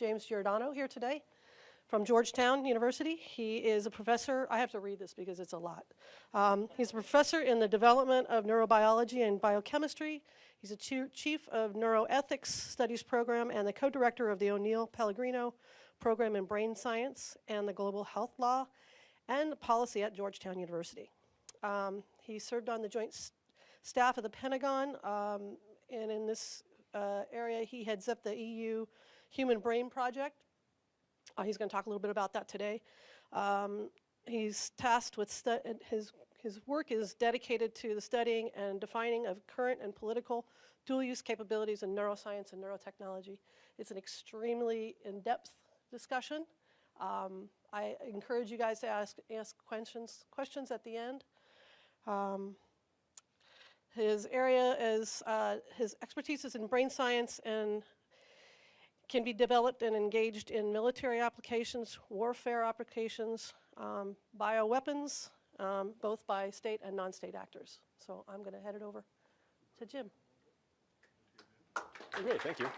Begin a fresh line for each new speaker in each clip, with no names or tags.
James Giordano here today from Georgetown University. He is a professor. I have to read this because it's a lot. He's a professor in the development of neurobiology and biochemistry. He's a chief of neuroethics studies program and the co-director of the O'Neill Pellegrino program in brain science and the global health law and policy at Georgetown University. He served on the joint staff of the Pentagon, and in this area he heads up the EU Human Brain Project. He's going to talk a little bit about that today. He's tasked with his work is dedicated to the studying and defining of current and political dual-use capabilities in neuroscience and neurotechnology. It's an extremely in-depth discussion. I encourage you guys to ask questions at the end. His area is, his expertise is in brain science and can be developed and engaged in military applications, warfare applications, bioweapons, both by state and non-state actors. So I'm going to head it over to Jim.
Great, thank you.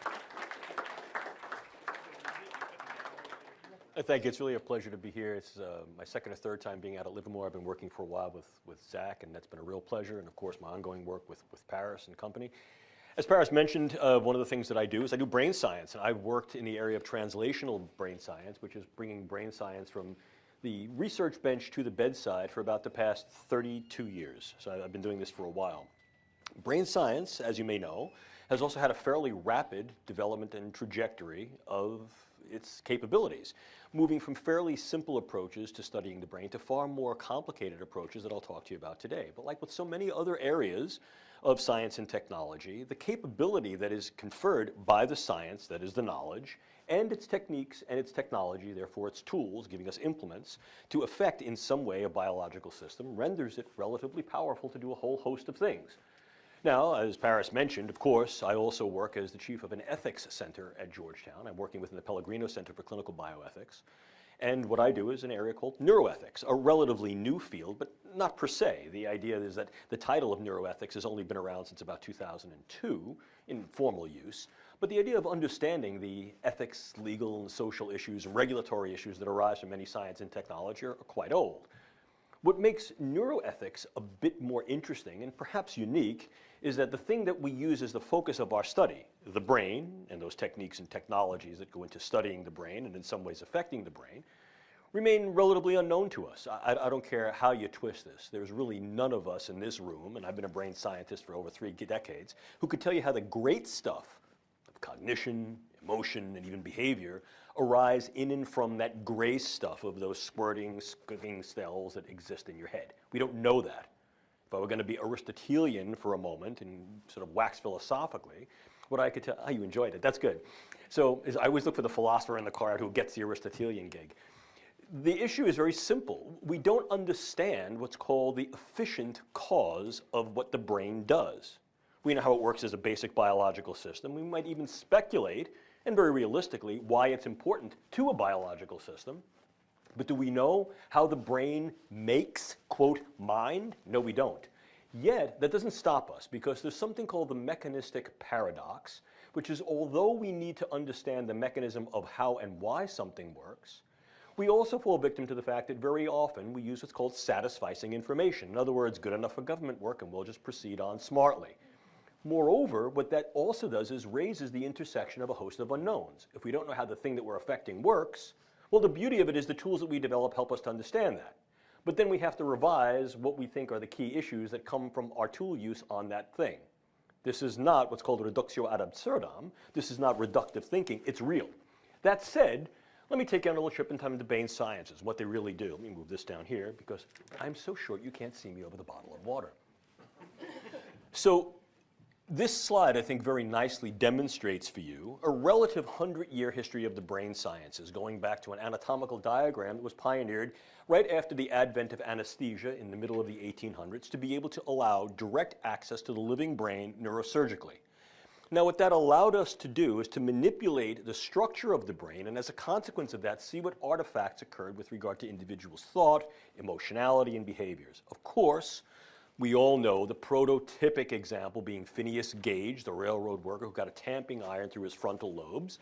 Thank you. It's really a pleasure to be here. It's my second or third time being out at Livermore. I've been working for a while with Zach, and that's been a real pleasure. And of course, my ongoing work with Paris and company. As Paris mentioned, one of the things that I do is I do brain science, and I've worked in the area of translational brain science, which is bringing brain science from the research bench to the bedside for about the past 32 years. So I've been doing this for a while. Brain science, as you may know, has also had a fairly rapid development and trajectory of its capabilities, moving from fairly simple approaches to studying the brain to far more complicated approaches that I'll talk to you about today. But like with so many other areas of science and technology, the capability that is conferred by the science, that is the knowledge, and its techniques and its technology, therefore its tools, giving us implements, to affect in some way a biological system, renders it relatively powerful to do a whole host of things. Now, as Paris mentioned, of course, I also work as the chief of an ethics center at Georgetown. I'm working within the Pellegrino Center for Clinical Bioethics. And what I do is an area called neuroethics, a relatively new field, but not per se. The idea is that the title of neuroethics has only been around since about 2002 in formal use. But the idea of understanding the ethics, legal, and social issues and regulatory issues that arise from any science and technology are quite old. What makes neuroethics a bit more interesting and perhaps unique is that the thing that we use as the focus of our study, the brain and those techniques and technologies that go into studying the brain and in some ways affecting the brain, remain relatively unknown to us. I don't care how you twist this. There's really none of us in this room, and I've been a brain scientist for over 3 decades, who could tell you how the great stuff of cognition, emotion, and even behavior arise in and from that gray stuff of those squirting, squirting cells that exist in your head. We don't know that. If I were going to be Aristotelian for a moment and sort of wax philosophically, what I could tell, you enjoyed it, that's good. So I always look for the philosopher in the crowd who gets the Aristotelian gig. The issue is very simple. We don't understand what's called the efficient cause of what the brain does. We know how it works as a basic biological system. We might even speculate, and very realistically, why it's important to a biological system. But do we know how the brain makes, quote, mind? No, we don't. Yet, that doesn't stop us, because there's something called the mechanistic paradox, which is although we need to understand the mechanism of how and why something works, we also fall victim to the fact that very often we use what's called satisficing information. In other words, good enough for government work, and we'll just proceed on smartly. Moreover, what that also does is raises the intersection of a host of unknowns. If we don't know how the thing that we're affecting works, well, the beauty of it is the tools that we develop help us to understand that. But then we have to revise what we think are the key issues that come from our tool use on that thing. This is not what's called reductio ad absurdum. This is not reductive thinking. It's real. That said, let me take you on a little trip in time into brain sciences, what they really do. Let me move this down here because I'm so short you can't see me over the bottle of water. So this slide, I think, very nicely demonstrates for you a relative 100-year history of the brain sciences, going back to an anatomical diagram that was pioneered right after the advent of anesthesia in the middle of the 1800s to be able to allow direct access to the living brain neurosurgically. Now, what that allowed us to do is to manipulate the structure of the brain, and as a consequence of that, see what artifacts occurred with regard to individuals' thought, emotionality, and behaviors. Of course, we all know the prototypic example being Phineas Gage, the railroad worker who got a tamping iron through his frontal lobes.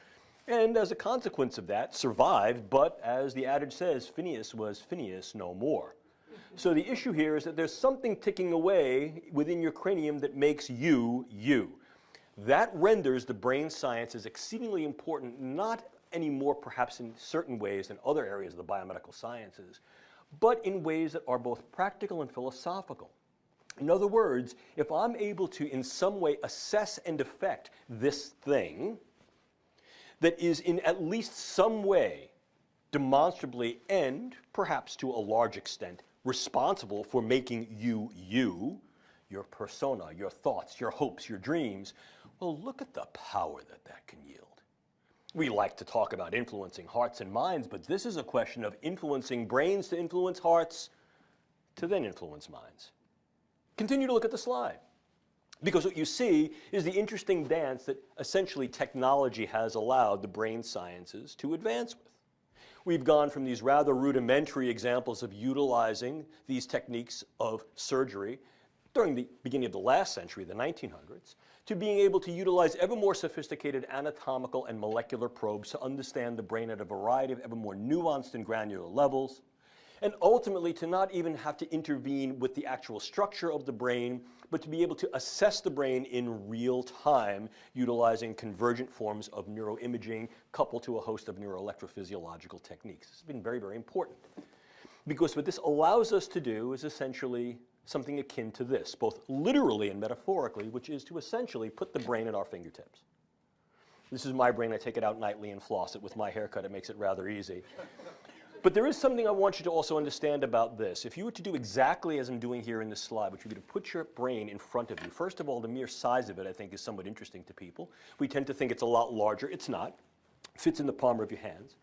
and as a consequence of that, survived, but as the adage says, Phineas was Phineas no more. So the issue here is that there's something ticking away within your cranium that makes you, you. That renders the brain sciences exceedingly important, not anymore perhaps in certain ways than other areas of the biomedical sciences, but in ways that are both practical and philosophical. In other words, if I'm able to in some way assess and affect this thing that is in at least some way demonstrably and perhaps to a large extent responsible for making you, you, your persona, your thoughts, your hopes, your dreams, well, look at the power that that can yield. We like to talk about influencing hearts and minds, but this is a question of influencing brains to influence hearts to then influence minds. Continue to look at the slide, because what you see is the interesting dance that essentially technology has allowed the brain sciences to advance with. We've gone from these rather rudimentary examples of utilizing these techniques of surgery during the beginning of the last century, the 1900s, to being able to utilize ever more sophisticated anatomical and molecular probes to understand the brain at a variety of ever more nuanced and granular levels, and ultimately to not even have to intervene with the actual structure of the brain, but to be able to assess the brain in real time, utilizing convergent forms of neuroimaging coupled to a host of neuroelectrophysiological techniques. This has been very, very important, because what this allows us to do is essentially something akin to this, both literally and metaphorically, which is to essentially put the brain at our fingertips. This is my brain. I take it out nightly and floss it. With my haircut, it makes it rather easy. But there is something I want you to also understand about this. If you were to do exactly as I'm doing here in this slide, which would be to put your brain in front of you, first of all, the mere size of it, I think, is somewhat interesting to people. We tend to think it's a lot larger. It's not. It fits in the palm of your hands.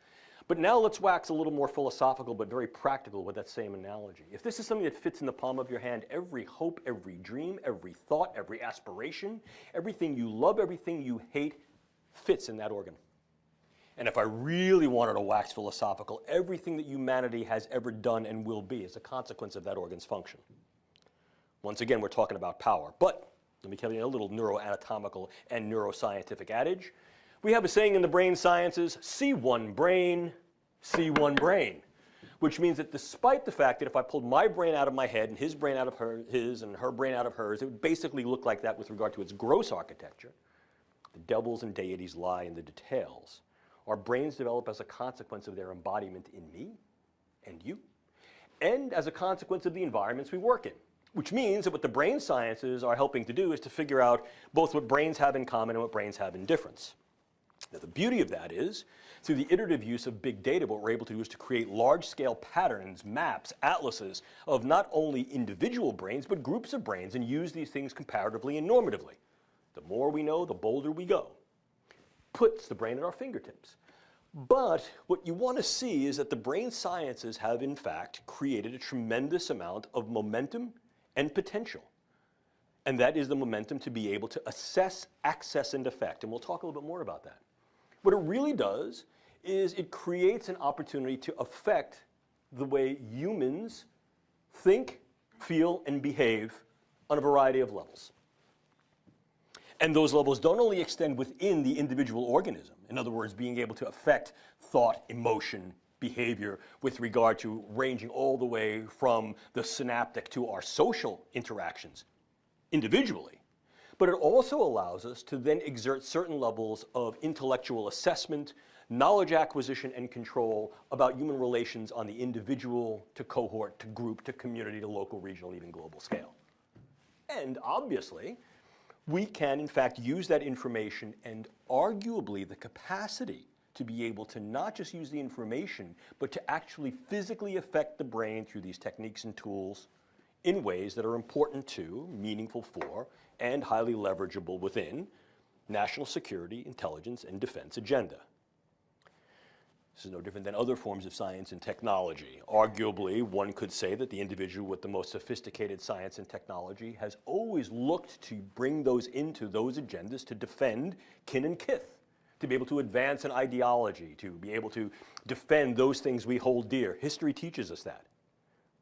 But now let's wax a little more philosophical but very practical with that same analogy. If this is something that fits in the palm of your hand, every hope, every dream, every thought, every aspiration, everything you love, everything you hate, fits in that organ. And if I really wanted to wax philosophical, everything that humanity has ever done and will be is a consequence of that organ's function. Once again, we're talking about power. But let me tell you a little neuroanatomical and neuroscientific adage. We have a saying in the brain sciences, see one brain, which means that despite the fact that if I pulled my brain out of my head and his brain out of his and her brain out of hers, it would basically look like that with regard to its gross architecture. The devils and deities lie in the details. Our brains develop as a consequence of their embodiment in me and you, and as a consequence of the environments we work in, which means that what the brain sciences are helping to do is to figure out both what brains have in common and what brains have in difference. Now, the beauty of that is, through the iterative use of big data, what we're able to do is to create large-scale patterns, maps, atlases of not only individual brains, but groups of brains, and use these things comparatively and normatively. The more we know, the bolder we go. Puts the brain at our fingertips. But what you want to see is that the brain sciences have, in fact, created a tremendous amount of momentum and potential. And that is the momentum to be able to assess, access, and affect. And we'll talk a little bit more about that. What it really does is it creates an opportunity to affect the way humans think, feel, and behave on a variety of levels. And those levels don't only extend within the individual organism, in other words, being able to affect thought, emotion, behavior with regard to ranging all the way from the synaptic to our social interactions individually, but it also allows us to then exert certain levels of intellectual assessment, knowledge acquisition, and control about human relations on the individual to cohort to group to community to local, regional, even global scale. And obviously, we can, in fact, use that information and arguably the capacity to be able to not just use the information, but to actually physically affect the brain through these techniques and tools in ways that are important to, meaningful for, and highly leverageable within national security, intelligence, and defense agenda. This is no different than other forms of science and technology. Arguably, one could say that the individual with the most sophisticated science and technology has always looked to bring those into those agendas to defend kin and kith, to be able to advance an ideology, to be able to defend those things we hold dear. History teaches us that.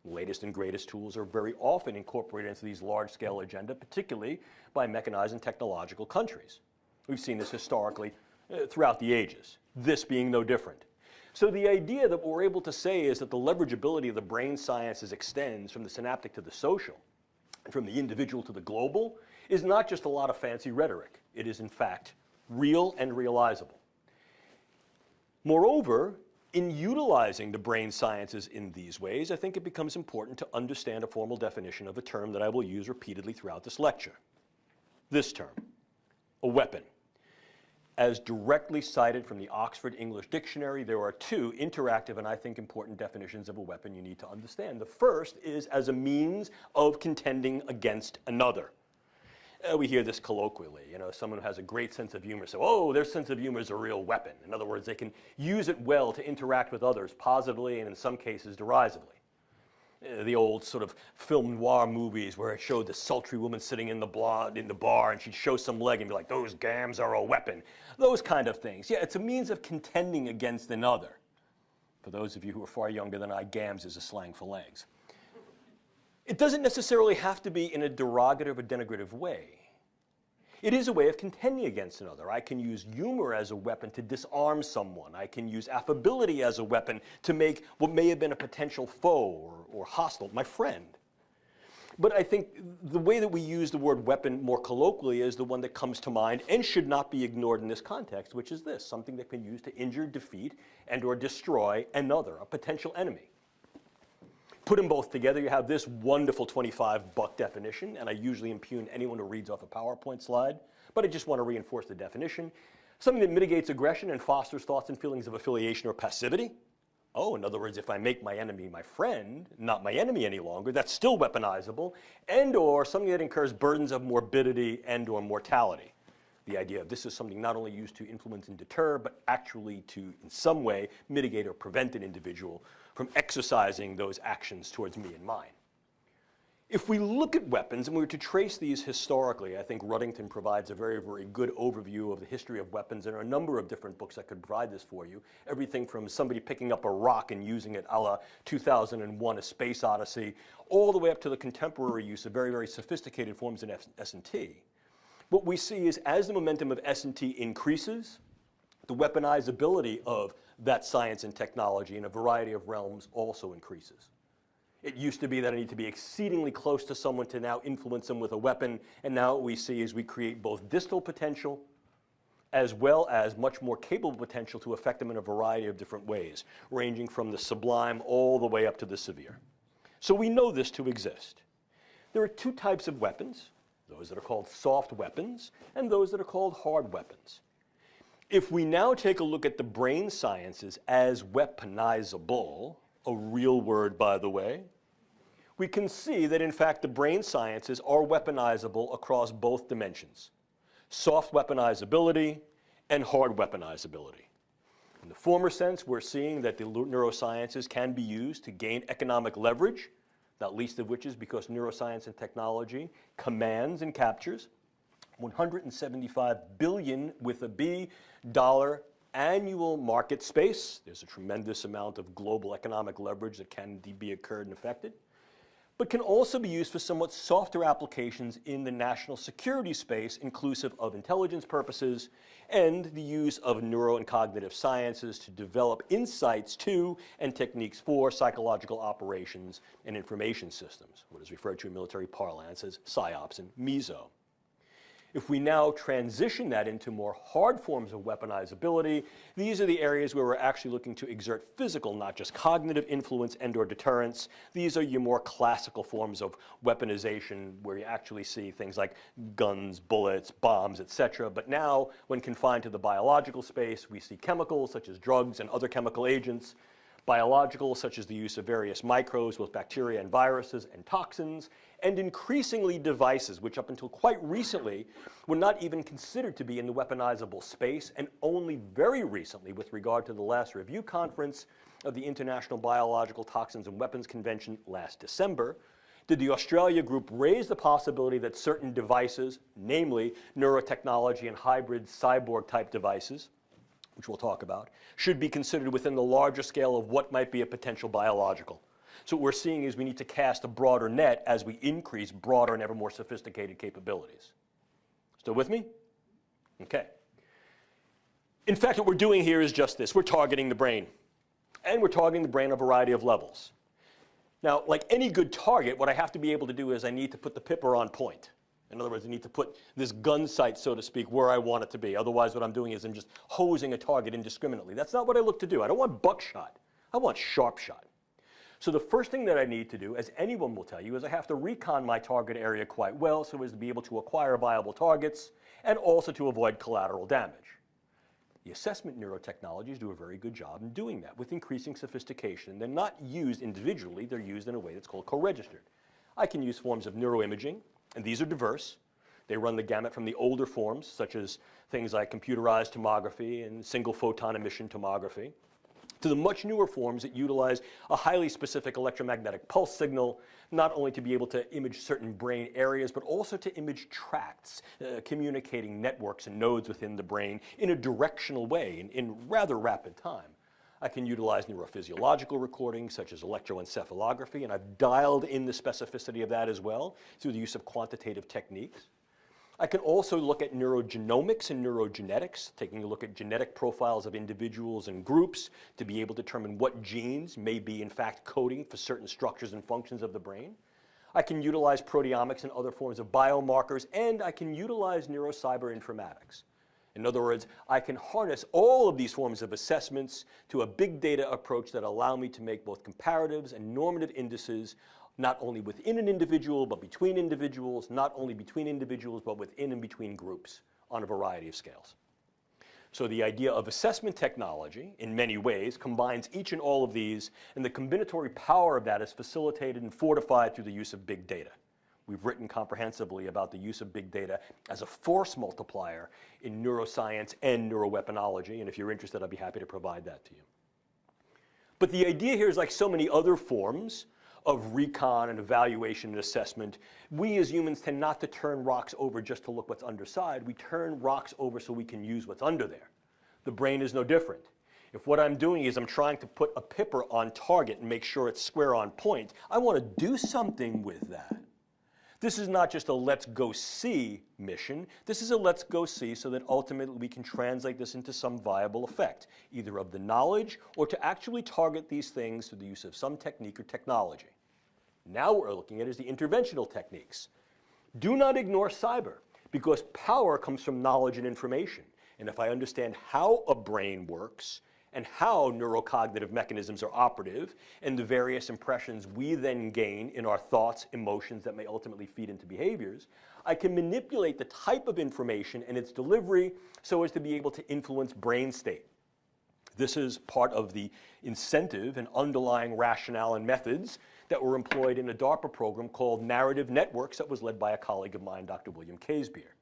The latest and greatest tools are very often incorporated into these large-scale agenda, particularly by mechanized and technological countries. We've seen this historically throughout the ages. this being no different. So the idea that what we're able to say is that the leverageability of the brain sciences extends from the synaptic to the social, and from the individual to the global, is not just a lot of fancy rhetoric. It is, in fact, real and realizable. Moreover, in utilizing the brain sciences in these ways, I think it becomes important to understand a formal definition of a term that I will use repeatedly throughout this lecture. This term, a weapon. As directly cited from the Oxford English Dictionary, there are two interactive and I think important definitions of a weapon you need to understand. The first is as a means of contending against another. We hear this colloquially. Someone who has a great sense of humor says, oh, their sense of humor is a real weapon. In other words, they can use it well to interact with others positively and in some cases derisively. The old sort of film noir movies where it showed the sultry woman sitting in the bar and she'd show some leg and be like, those gams are a weapon. Those kind of things. Yeah, it's a means of contending against another. For those of you who are far younger than I, gams is a slang for legs. It doesn't necessarily have to be in a derogative or denigrative way. It is a way of contending against another. I can use humor as a weapon to disarm someone. I can use affability as a weapon to make what may have been a potential foe or hostile my friend. But I think the way that we use the word weapon more colloquially is the one that comes to mind and should not be ignored in this context, which is this, something that can be used to injure, defeat, and or destroy another, a potential enemy. Put them both together, you have this wonderful 25-buck definition, and I usually impugn anyone who reads off a PowerPoint slide, but I just want to reinforce the definition. Something that mitigates aggression and fosters thoughts and feelings of affiliation or passivity. Oh, in other words, if I make my enemy my friend, not my enemy any longer, that's still weaponizable, and or something that incurs burdens of morbidity and or mortality. The idea of this is something not only used to influence and deter, but actually to, in some way, mitigate or prevent an individual from exercising those actions towards me and mine. If we look at weapons and we were to trace these historically, I think Ruddington provides a very, very good overview of the history of weapons. There are a number of different books that could provide this for you. Everything from somebody picking up a rock and using it a la 2001: A Space Odyssey, all the way up to the contemporary use of very, very sophisticated forms in S&T. What we see is as the momentum of S&T increases, the weaponizability of that science and technology in a variety of realms also increases. It used to be that I need to be exceedingly close to someone to now influence them with a weapon, and now what we see is we create both distal potential as well as much more capable potential to affect them in a variety of different ways, ranging from the sublime all the way up to the severe. So we know this to exist. There are two types of weapons, those that are called soft weapons and those that are called hard weapons. If we now take a look at the brain sciences as weaponizable, a real word by the way, we can see that in fact the brain sciences are weaponizable across both dimensions, soft weaponizability and hard weaponizability. In the former sense, we're seeing that the neurosciences can be used to gain economic leverage, not least of which is because neuroscience and technology commands and captures $175 billion with a B dollar annual market space. There's a tremendous amount of global economic leverage that can be occurred and affected, but can also be used for somewhat softer applications in the national security space, inclusive of intelligence purposes and the use of neuro and cognitive sciences to develop insights to and techniques for psychological operations and information systems, what is referred to in military parlance as PSYOPs and MESO. If we now transition that into more hard forms of weaponizability, these are the areas where we're actually looking to exert physical, not just cognitive influence and or deterrence. These are your more classical forms of weaponization where you actually see things like guns, bullets, bombs, etc. But now, when confined to the biological space, we see chemicals such as drugs and other chemical agents, biological such as the use of various microbes, both bacteria and viruses and toxins, and increasingly devices, which up until quite recently were not even considered to be in the weaponizable space, and only very recently, with regard to the last review conference of the International Biological Toxins and Weapons Convention last December, did the Australia group raise the possibility that certain devices, namely neurotechnology and hybrid cyborg-type devices, which we'll talk about, should be considered within the larger scale of what might be a potential biological. So what we're seeing is we need to cast a broader net as we increase broader and ever more sophisticated capabilities. Still with me? Okay. In fact, what we're doing here is just this. We're targeting the brain. And we're targeting the brain on a variety of levels. Now, like any good target, what I have to be able to do is I need to put the pipper on point. In other words, I need to put this gun sight, so to speak, where I want it to be. Otherwise, what I'm doing is I'm just hosing a target indiscriminately. That's not what I look to do. I don't want buckshot. I want sharp shot. So the first thing that I need to do, as anyone will tell you, is I have to recon my target area quite well so as to be able to acquire viable targets and also to avoid collateral damage. The assessment neurotechnologies do a very good job in doing that with increasing sophistication. They're not used individually. They're used in a way that's called co-registered. I can use forms of neuroimaging, and these are diverse. They run the gamut from the older forms, such as things like computerized tomography and single photon emission tomography, to the much newer forms that utilize a highly specific electromagnetic pulse signal, not only to be able to image certain brain areas, but also to image tracts, communicating networks and nodes within the brain in a directional way in rather rapid time. I can utilize neurophysiological recordings such as electroencephalography, and I've dialed in the specificity of that as well through the use of quantitative techniques. I can also look at neurogenomics and neurogenetics, taking a look at genetic profiles of individuals and groups to be able to determine what genes may be in fact coding for certain structures and functions of the brain. I can utilize proteomics and other forms of biomarkers, and I can utilize neurocyber-informatics. In other words, I can harness all of these forms of assessments to a big data approach that allow me to make both comparatives and normative indices not only within an individual, but between individuals, not only between individuals, but within and between groups on a variety of scales. So the idea of assessment technology, in many ways, combines each and all of these, and the combinatory power of that is facilitated and fortified through the use of big data. We've written comprehensively about the use of big data as a force multiplier in neuroscience and neuroweaponology, and if you're interested, I'd be happy to provide that to you. But the idea here is, like so many other forms of recon and evaluation and assessment, we as humans tend not to turn rocks over just to look what's underside. We turn rocks over so we can use what's under there. The brain is no different. If what I'm doing is I'm trying to put a pipper on target and make sure it's square on point, I want to do something with that. This is not just a let's go see mission. This is a let's go see so that ultimately we can translate this into some viable effect, either of the knowledge or to actually target these things through the use of some technique or technology. Now what we're looking at is the interventional techniques. Do not ignore cyber, because power comes from knowledge and information. And if I understand how a brain works and how neurocognitive mechanisms are operative and the various impressions we then gain in our thoughts, emotions that may ultimately feed into behaviors, I can manipulate the type of information and its delivery so as to be able to influence brain state. This is part of the incentive and underlying rationale and methods that were employed in a DARPA program called Narrative Networks that was led by a colleague of mine, Dr. William Casebeer.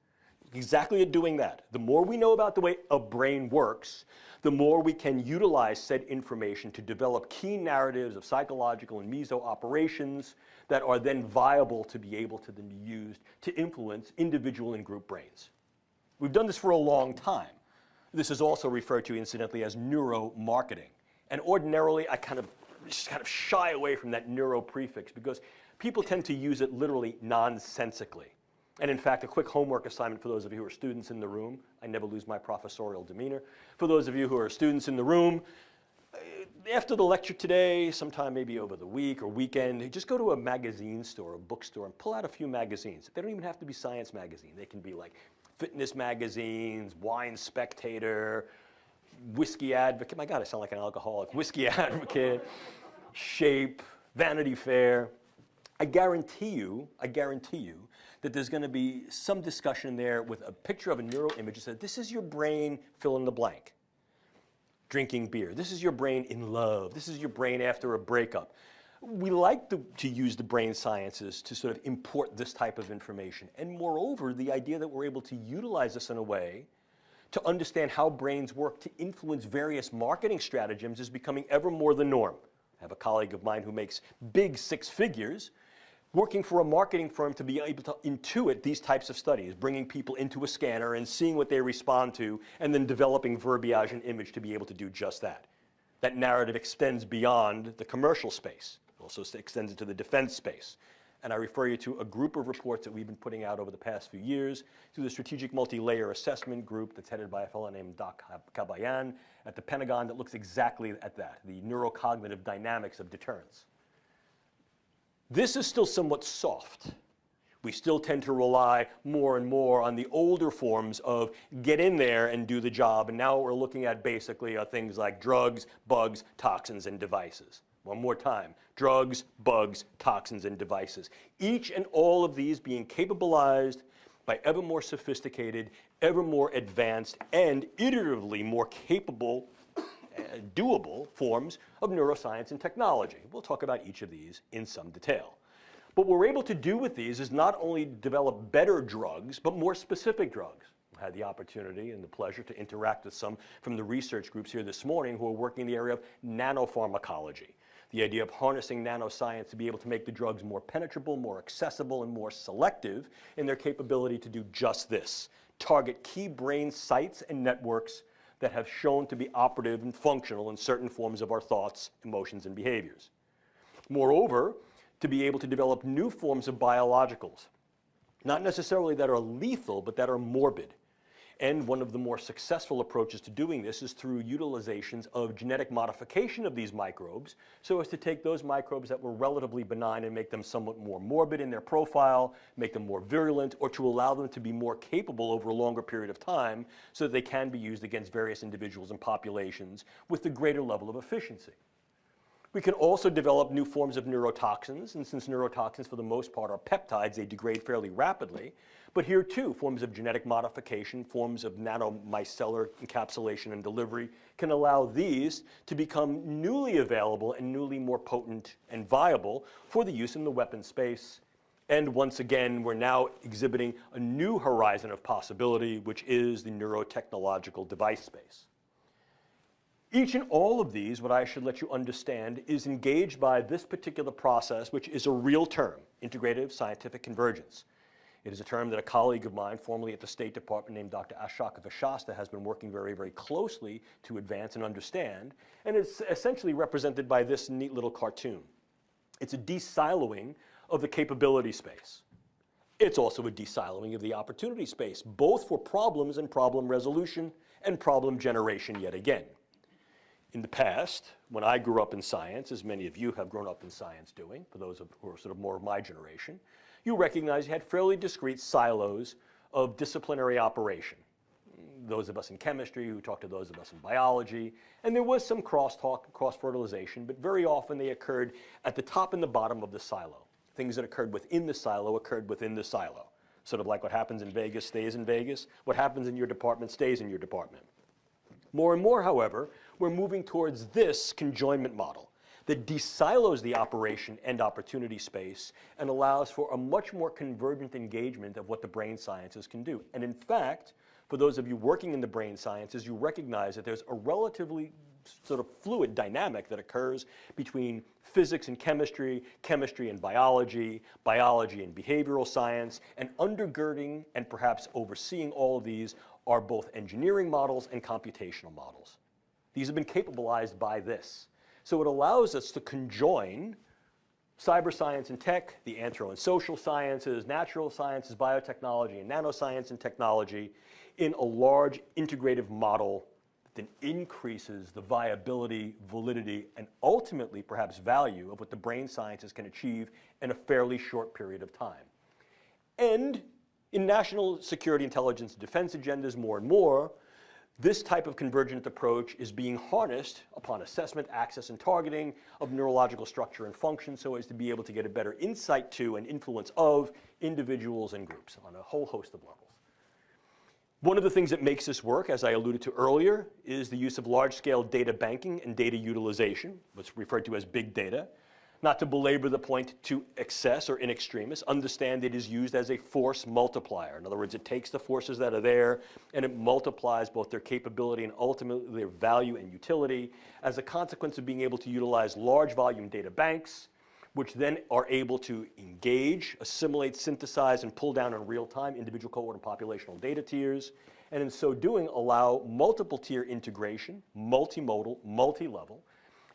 Exactly at doing that. The more we know about the way a brain works, the more we can utilize said information to develop key narratives of psychological and meso operations that are then viable to be able to then be used to influence individual and group brains. We've done this for a long time. This is also referred to incidentally as neuromarketing. And ordinarily, I just kind of shy away from that neuro prefix because people tend to use it literally nonsensically. And in fact, a quick homework assignment for those of you who are students in the room. I never lose my professorial demeanor. For those of you who are students in the room, after the lecture today, sometime maybe over the week or weekend, just go to a magazine store, a bookstore, and pull out a few magazines. They don't even have to be science magazines. They can be like fitness magazines, Wine Spectator, Whiskey Advocate. My God, I sound like an alcoholic. Whiskey Advocate, Shape, Vanity Fair. I guarantee you that there's going to be some discussion there with a picture of a neuroimage that says, this is your brain, fill in the blank. Drinking beer. This is your brain in love. This is your brain after a breakup. We like to use the brain sciences to sort of import this type of information. And moreover, the idea that we're able to utilize this in a way to understand how brains work to influence various marketing stratagems is becoming ever more the norm. I have a colleague of mine who makes big six figures working for a marketing firm to be able to intuit these types of studies, bringing people into a scanner and seeing what they respond to, and then developing verbiage and image to be able to do just that. That narrative extends beyond the commercial space. It also extends into the defense space. And I refer you to a group of reports that we've been putting out over the past few years through the Strategic Multi-Layer Assessment Group that's headed by a fellow named Doc Kabayan at the Pentagon that looks exactly at that, the neurocognitive dynamics of deterrence. This is still somewhat soft. We still tend to rely more and more on the older forms of get in there and do the job. And now what we're looking at basically are things like drugs, bugs, toxins, and devices. One more time, drugs, bugs, toxins, and devices. Each and all of these being capabilized by ever more sophisticated, ever more advanced, and iteratively more capable, doable forms of neuroscience and technology. We'll talk about each of these in some detail. But what we're able to do with these is not only develop better drugs, but more specific drugs. I had the opportunity and the pleasure to interact with some from the research groups here this morning who are working in the area of nanopharmacology. The idea of harnessing nanoscience to be able to make the drugs more penetrable, more accessible, and more selective in their capability to do just this. Target key brain sites and networks that have shown to be operative and functional in certain forms of our thoughts, emotions, and behaviors. Moreover, to be able to develop new forms of biologicals, not necessarily that are lethal, but that are morbid. And one of the more successful approaches to doing this is through utilizations of genetic modification of these microbes so as to take those microbes that were relatively benign and make them somewhat more morbid in their profile, make them more virulent, or to allow them to be more capable over a longer period of time so that they can be used against various individuals and populations with a greater level of efficiency. We can also develop new forms of neurotoxins, and since neurotoxins for the most part are peptides, they degrade fairly rapidly. But here too, forms of genetic modification, forms of nanomicellar encapsulation and delivery can allow these to become newly available and newly more potent and viable for the use in the weapon space. And once again, we're now exhibiting a new horizon of possibility, which is the neurotechnological device space. Each and all of these, what I should let you understand, is engaged by this particular process, which is a real term, integrative scientific convergence. It is a term that a colleague of mine, formerly at the State Department, named Dr. Ashok Vashasta, has been working very, very closely to advance and understand, and it's essentially represented by this neat little cartoon. It's a de-siloing of the capability space. It's also a de-siloing of the opportunity space, both for problems and problem resolution and problem generation yet again. In the past, when I grew up in science, as many of you have grown up in science doing, for those who are sort of more of my generation, you recognize you had fairly discrete silos of disciplinary operation. Those of us in chemistry who talked to those of us in biology, and there was some crosstalk, cross-fertilization, but very often they occurred at the top and the bottom of the silo. Things that occurred within the silo occurred within the silo. Sort of like what happens in Vegas stays in Vegas, what happens in your department stays in your department. More and more, however, we're moving towards this conjoinment model that de-silos the operation and opportunity space and allows for a much more convergent engagement of what the brain sciences can do. And in fact, for those of you working in the brain sciences, you recognize that there's a relatively sort of fluid dynamic that occurs between physics and chemistry, chemistry and biology, biology and behavioral science, and undergirding and perhaps overseeing all of these are both engineering models and computational models. These have been capabilized by this. So it allows us to conjoin cyber science and tech, the anthro and social sciences, natural sciences, biotechnology, and nanoscience and technology in a large integrative model that increases the viability, validity, and ultimately perhaps value of what the brain sciences can achieve in a fairly short period of time. And in national security, intelligence, and defense agendas more and more, this type of convergent approach is being harnessed upon assessment, access, and targeting of neurological structure and function so as to be able to get a better insight to and influence of individuals and groups on a whole host of levels. One of the things that makes this work, as I alluded to earlier, is the use of large-scale data banking and data utilization, what's referred to as big data. Not to belabor the point to excess or in extremis, understand it is used as a force multiplier. In other words, it takes the forces that are there and it multiplies both their capability and ultimately their value and utility as a consequence of being able to utilize large volume data banks, which then are able to engage, assimilate, synthesize, and pull down in real time individual cohort and populational data tiers, and in so doing allow multiple tier integration, multimodal, multi-level,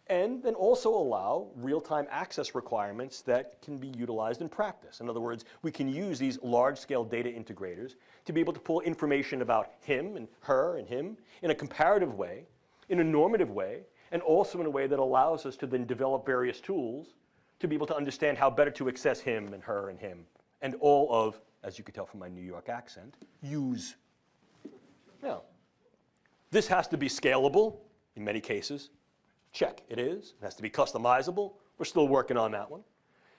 and then also allow real-time access requirements that can be utilized in practice. In other words, we can use these large-scale data integrators to be able to pull information about him and her and him in a comparative way, in a normative way, and also in a way that allows us to then develop various tools to be able to understand how better to access him and her and him, and all of, as you can tell from my New York accent, use. Now, this has to be scalable in many cases. Check, it is. It has to be customizable. We're still working on that one.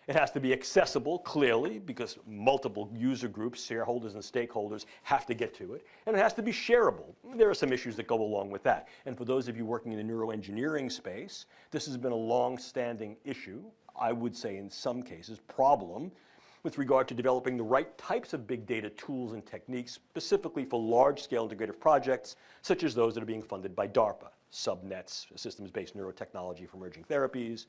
It has to be accessible, clearly, because multiple user groups, shareholders and stakeholders, have to get to it. And it has to be shareable. There are some issues that go along with that. And for those of you working in the neuroengineering space, this has been a long-standing issue, I would say in some cases, problem, with regard to developing the right types of big data tools and techniques, specifically for large-scale integrative projects, such as those that are being funded by DARPA, subnets, systems-based neurotechnology for emerging therapies,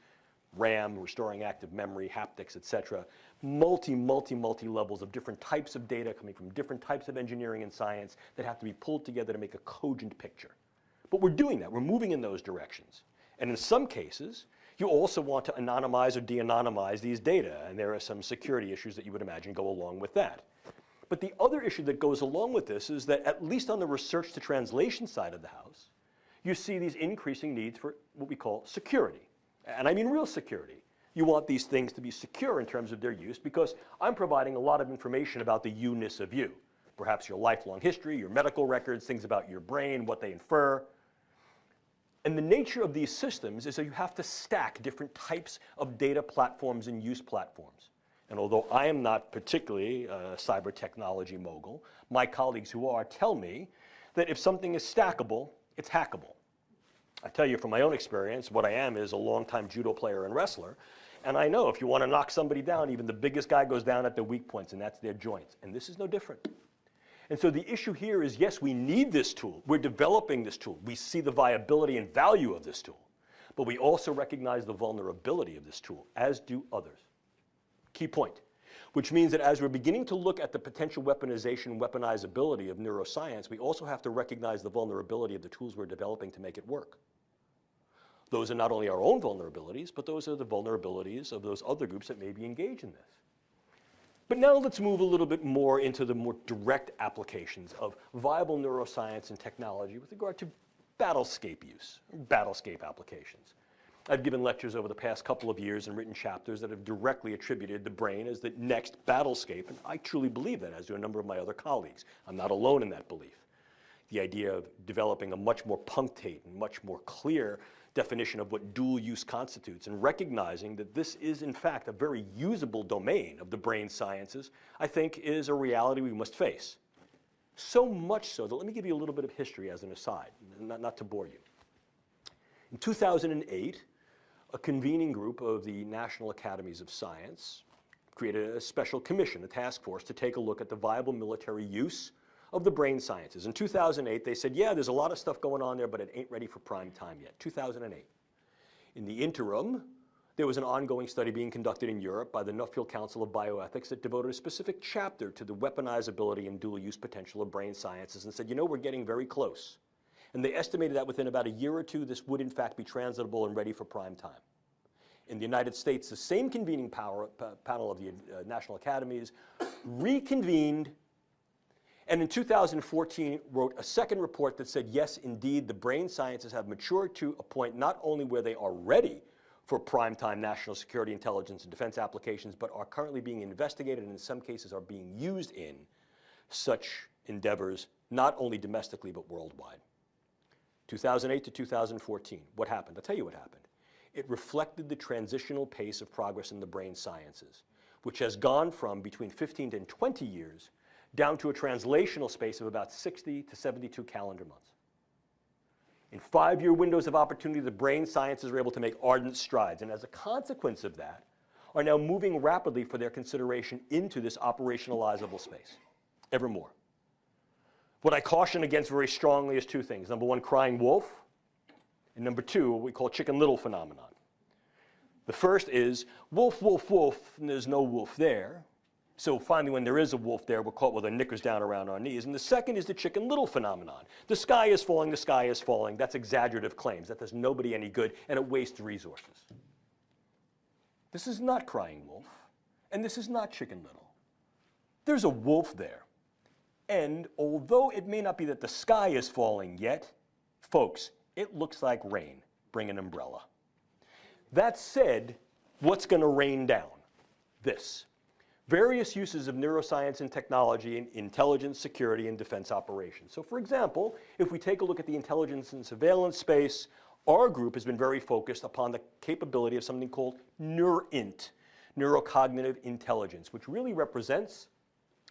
RAM, restoring active memory, haptics, et cetera. Multi levels of different types of data coming from different types of engineering and science that have to be pulled together to make a cogent picture. But we're doing that. We're moving in those directions. And in some cases, you also want to anonymize or de-anonymize these data, and there are some security issues that you would imagine go along with that. But the other issue that goes along with this is that, at least on the research to translation side of the house, you see these increasing needs for what we call security. And I mean real security. You want these things to be secure in terms of their use, because I'm providing a lot of information about the you-ness of you. Perhaps your lifelong history, your medical records, things about your brain, what they infer. And the nature of these systems is that you have to stack different types of data platforms and use platforms. And although I am not particularly a cyber technology mogul, my colleagues who are tell me that if something is stackable, it's hackable. I tell you from my own experience, what I am is a longtime judo player and wrestler, and I know if you want to knock somebody down, even the biggest guy goes down at their weak points, and that's their joints. And this is no different. And so the issue here is, yes, we need this tool. We're developing this tool. We see the viability and value of this tool. But we also recognize the vulnerability of this tool, as do others. Key point. Which means that as we're beginning to look at the potential weaponization and weaponizability of neuroscience, we also have to recognize the vulnerability of the tools we're developing to make it work. Those are not only our own vulnerabilities, but those are the vulnerabilities of those other groups that may be engaged in this. But now let's move a little bit more into the more direct applications of viable neuroscience and technology with regard to battlescape use, battlescape applications. I've given lectures over the past couple of years and written chapters that have directly attributed the brain as the next battlescape, and I truly believe that, as do a number of my other colleagues. I'm not alone in that belief. The idea of developing a much more punctate and much more clear definition of what dual use constitutes, and recognizing that this is in fact a very usable domain of the brain sciences, I think is a reality we must face. So much so that let me give you a little bit of history as an aside, not to bore you. In 2008, a convening group of the National Academies of Science created a special commission, a task force, to take a look at the viable military use of the brain sciences. In 2008, they said, yeah, there's a lot of stuff going on there, but it ain't ready for prime time yet. 2008. In the interim, there was an ongoing study being conducted in Europe by the Nuffield Council of Bioethics that devoted a specific chapter to the weaponizability and dual use potential of brain sciences and said, you know, we're getting very close. And they estimated that within about a year or two, this would in fact be translatable and ready for prime time. In the United States, the same convening panel of the National Academies reconvened, and in 2014 wrote a second report that said, yes, indeed, the brain sciences have matured to a point not only where they are ready for primetime national security, intelligence, and defense applications, but are currently being investigated and in some cases are being used in such endeavors, not only domestically but worldwide. 2008 to 2014, what happened? I'll tell you what happened. It reflected the transitional pace of progress in the brain sciences, which has gone from between 15 and 20 years down to a translational space of about 60 to 72 calendar months. In 5-year windows of opportunity, the brain sciences are able to make ardent strides, and as a consequence of that, are now moving rapidly for their consideration into this operationalizable space, ever more. What I caution against very strongly is two things. Number one, crying wolf, and number two, what we call Chicken Little phenomenon. The first is wolf, wolf, wolf, and there's no wolf there. So finally, when there is a wolf there, we're caught with our knickers down around our knees. And the second is the Chicken Little phenomenon. The sky is falling, the sky is falling. That's exaggerative claims. That does nobody any good, and it wastes resources. This is not crying wolf, and this is not Chicken Little. There's a wolf there. And although it may not be that the sky is falling yet, folks, it looks like rain. Bring an umbrella. That said, what's going to rain down? This. Various uses of neuroscience and technology in intelligence, security, and defense operations. So for example, if we take a look at the intelligence and surveillance space, our group has been very focused upon the capability of something called NeurInt, neurocognitive intelligence, which really represents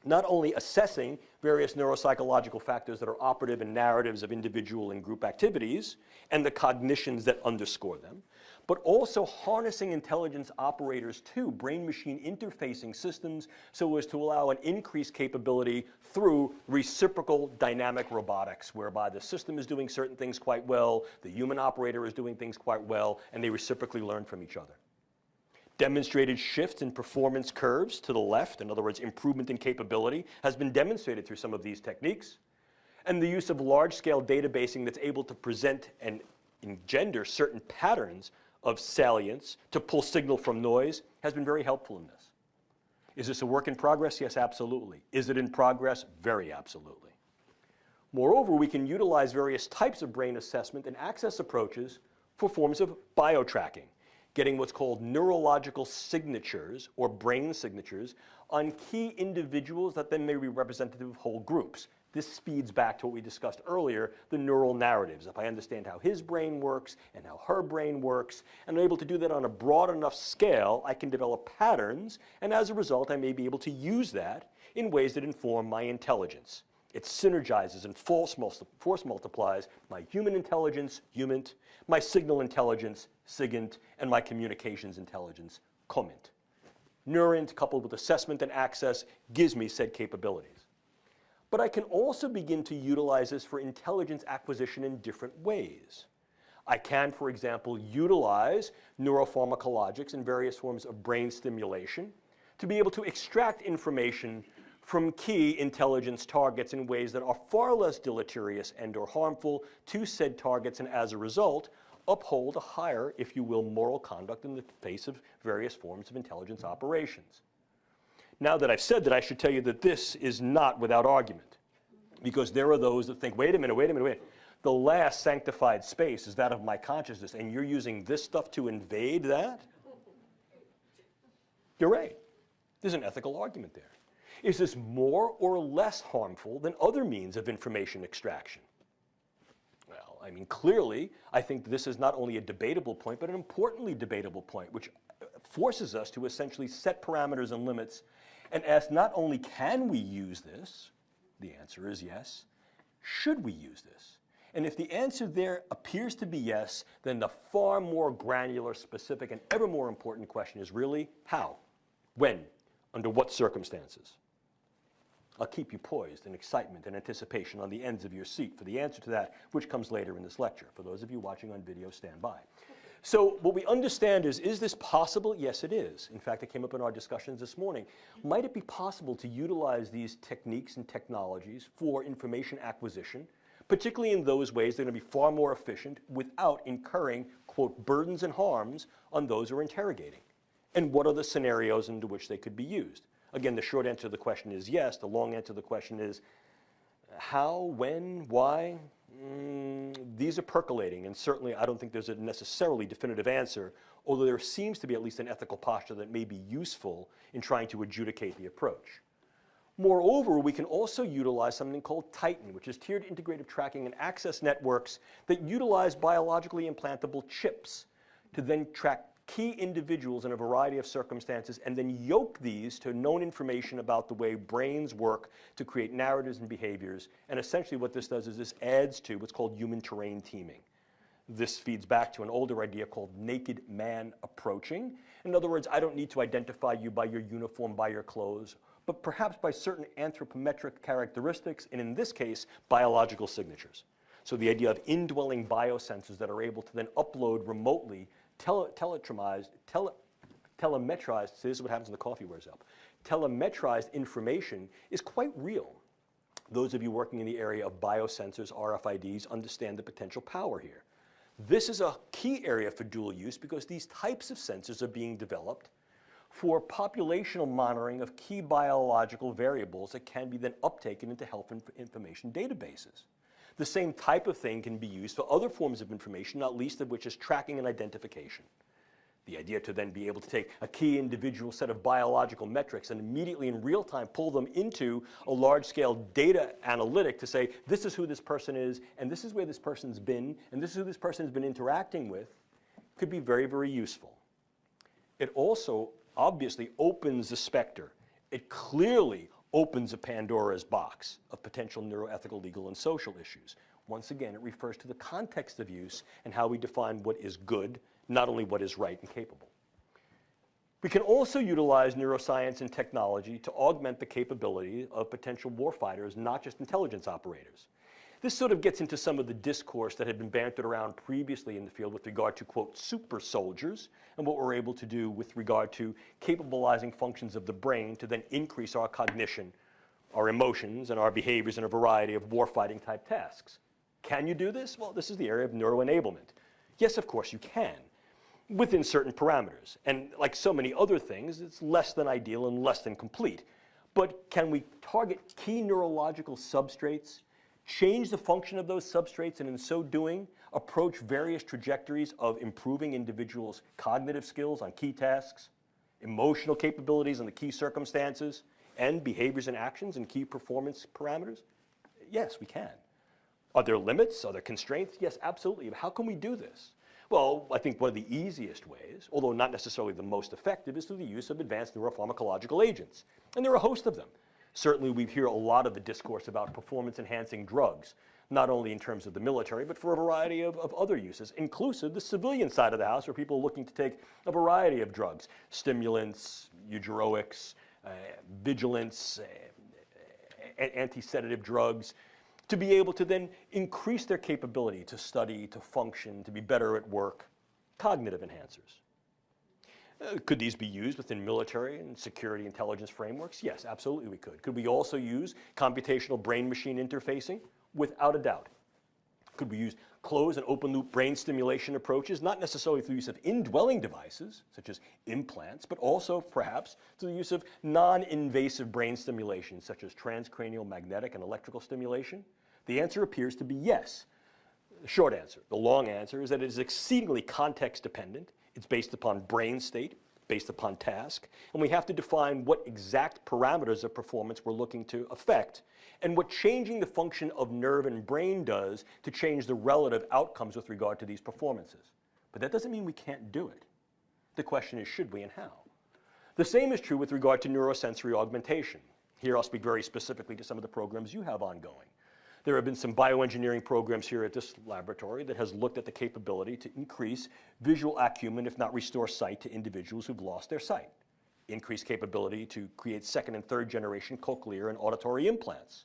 not only assessing various neuropsychological factors that are operative in narratives of individual and group activities and the cognitions that underscore them, but also harnessing intelligence operators to brain-machine interfacing systems so as to allow an increased capability through reciprocal dynamic robotics, whereby the system is doing certain things quite well, the human operator is doing things quite well, and they reciprocally learn from each other. Demonstrated shifts in performance curves to the left, in other words, improvement in capability, has been demonstrated through some of these techniques. And the use of large-scale databasing that's able to present and engender certain patterns of salience to pull signal from noise has been very helpful in this. Is this a work in progress? Yes, absolutely. Is it in progress? Very absolutely. Moreover, we can utilize various types of brain assessment and access approaches for forms of biotracking, getting what's called neurological signatures or brain signatures on key individuals that then may be representative of whole groups. This speeds back to what we discussed earlier, the neural narratives. If I understand how his brain works and how her brain works, and I'm able to do that on a broad enough scale, I can develop patterns, and as a result, I may be able to use that in ways that inform my intelligence. It synergizes and force multiplies my human intelligence, humint, my signal intelligence, sigint, and my communications intelligence, comment. NeurInt, coupled with assessment and access, gives me said capabilities. But I can also begin to utilize this for intelligence acquisition in different ways. I can, for example, utilize neuropharmacologics and various forms of brain stimulation to be able to extract information from key intelligence targets in ways that are far less deleterious and or harmful to said targets, and as a result, uphold a higher, if you will, moral conduct in the face of various forms of intelligence operations. Now that I've said that, I should tell you that this is not without argument, because there are those that think, wait a minute. The last sanctified space is that of my consciousness, and you're using this stuff to invade that? You're right. There's an ethical argument there. Is this more or less harmful than other means of information extraction? Well, I mean, clearly, I think this is not only a debatable point, but an importantly debatable point, which forces us to essentially set parameters and limits and ask not only can we use this, the answer is yes, should we use this? And if the answer there appears to be yes, then the far more granular, specific, and ever more important question is really how, when, under what circumstances? I'll keep you poised in excitement and anticipation on the ends of your seat for the answer to that, which comes later in this lecture. For those of you watching on video, stand by. So what we understand is this possible? Yes, it is. In fact, it came up in our discussions this morning. Might it be possible to utilize these techniques and technologies for information acquisition, particularly in those ways that are going to be far more efficient without incurring, quote, burdens and harms on those who are interrogating? And what are the scenarios into which they could be used? Again, the short answer to the question is yes. The long answer to the question is how, when, why? These are percolating, and certainly I don't think there's a necessarily definitive answer, although there seems to be at least an ethical posture that may be useful in trying to adjudicate the approach. Moreover, we can also utilize something called TITAN, which is Tiered Integrative Tracking and Access Networks that utilize biologically implantable chips to then track key individuals in a variety of circumstances and then yoke these to known information about the way brains work to create narratives and behaviors. And essentially what this does is this adds to what's called human terrain teaming. This feeds back to an older idea called naked man approaching. In other words, I don't need to identify you by your uniform, by your clothes, but perhaps by certain anthropometric characteristics, and in this case, biological signatures. So the idea of indwelling biosensors that are able to then upload remotely telemetrized, this is what happens when the coffee wears up, telemetrized information is quite real. Those of you working in the area of biosensors, RFIDs, understand the potential power here. This is a key area for dual use because these types of sensors are being developed for populational monitoring of key biological variables that can be then uptaken into health information databases. The same type of thing can be used for other forms of information, not least of which is tracking and identification. The idea to then be able to take a key individual set of biological metrics and immediately in real time pull them into a large-scale data analytic to say, this is who this person is, and this is where this person's been, and this is who this person has been interacting with, could be very, very useful. It also obviously opens the specter. It clearly opens a Pandora's box of potential neuroethical, legal, and social issues. Once again, it refers to the context of use and how we define what is good, not only what is right and capable. We can also utilize neuroscience and technology to augment the capability of potential warfighters, not just intelligence operators. This sort of gets into some of the discourse that had been bantered around previously in the field with regard to, quote, super soldiers, and what we're able to do with regard to capabilizing functions of the brain to then increase our cognition, our emotions, and our behaviors in a variety of warfighting type tasks. Can you do this? Well, this is the area of neuroenablement. Yes, of course you can, within certain parameters. And like so many other things, it's less than ideal and less than complete. But can we target key neurological substrates, change the function of those substrates, and in so doing, approach various trajectories of improving individuals' cognitive skills on key tasks, emotional capabilities in the key circumstances, and behaviors and actions and key performance parameters? Yes, we can. Are there limits? Are there constraints? Yes, absolutely. But how can we do this? Well, I think one of the easiest ways, although not necessarily the most effective, is through the use of advanced neuropharmacological agents. And there are a host of them. Certainly, we hear a lot of the discourse about performance-enhancing drugs, not only in terms of the military, but for a variety of other uses, inclusive the civilian side of the house, where people are looking to take a variety of drugs, stimulants, eugeroics, vigilants, anti-sedative drugs, to be able to then increase their capability to study, to function, to be better at work, cognitive enhancers. Could these be used within military and security intelligence frameworks? Yes, absolutely we could. Could we also use computational brain-machine interfacing? Without a doubt. Could we use closed and open-loop brain stimulation approaches, not necessarily through the use of indwelling devices, such as implants, but also perhaps through the use of non-invasive brain stimulation, such as transcranial magnetic and electrical stimulation? The answer appears to be yes. The short answer. The long answer is that it is exceedingly context-dependent. It's based upon brain state, based upon task, and we have to define what exact parameters of performance we're looking to affect, and what changing the function of nerve and brain does to change the relative outcomes with regard to these performances. But that doesn't mean we can't do it. The question is, should we and how? The same is true with regard to neurosensory augmentation. Here I'll speak very specifically to some of the programs you have ongoing. There have been some bioengineering programs here at this laboratory that has looked at the capability to increase visual acumen, if not restore sight, to individuals who've lost their sight. Increase capability to create second and third generation cochlear and auditory implants.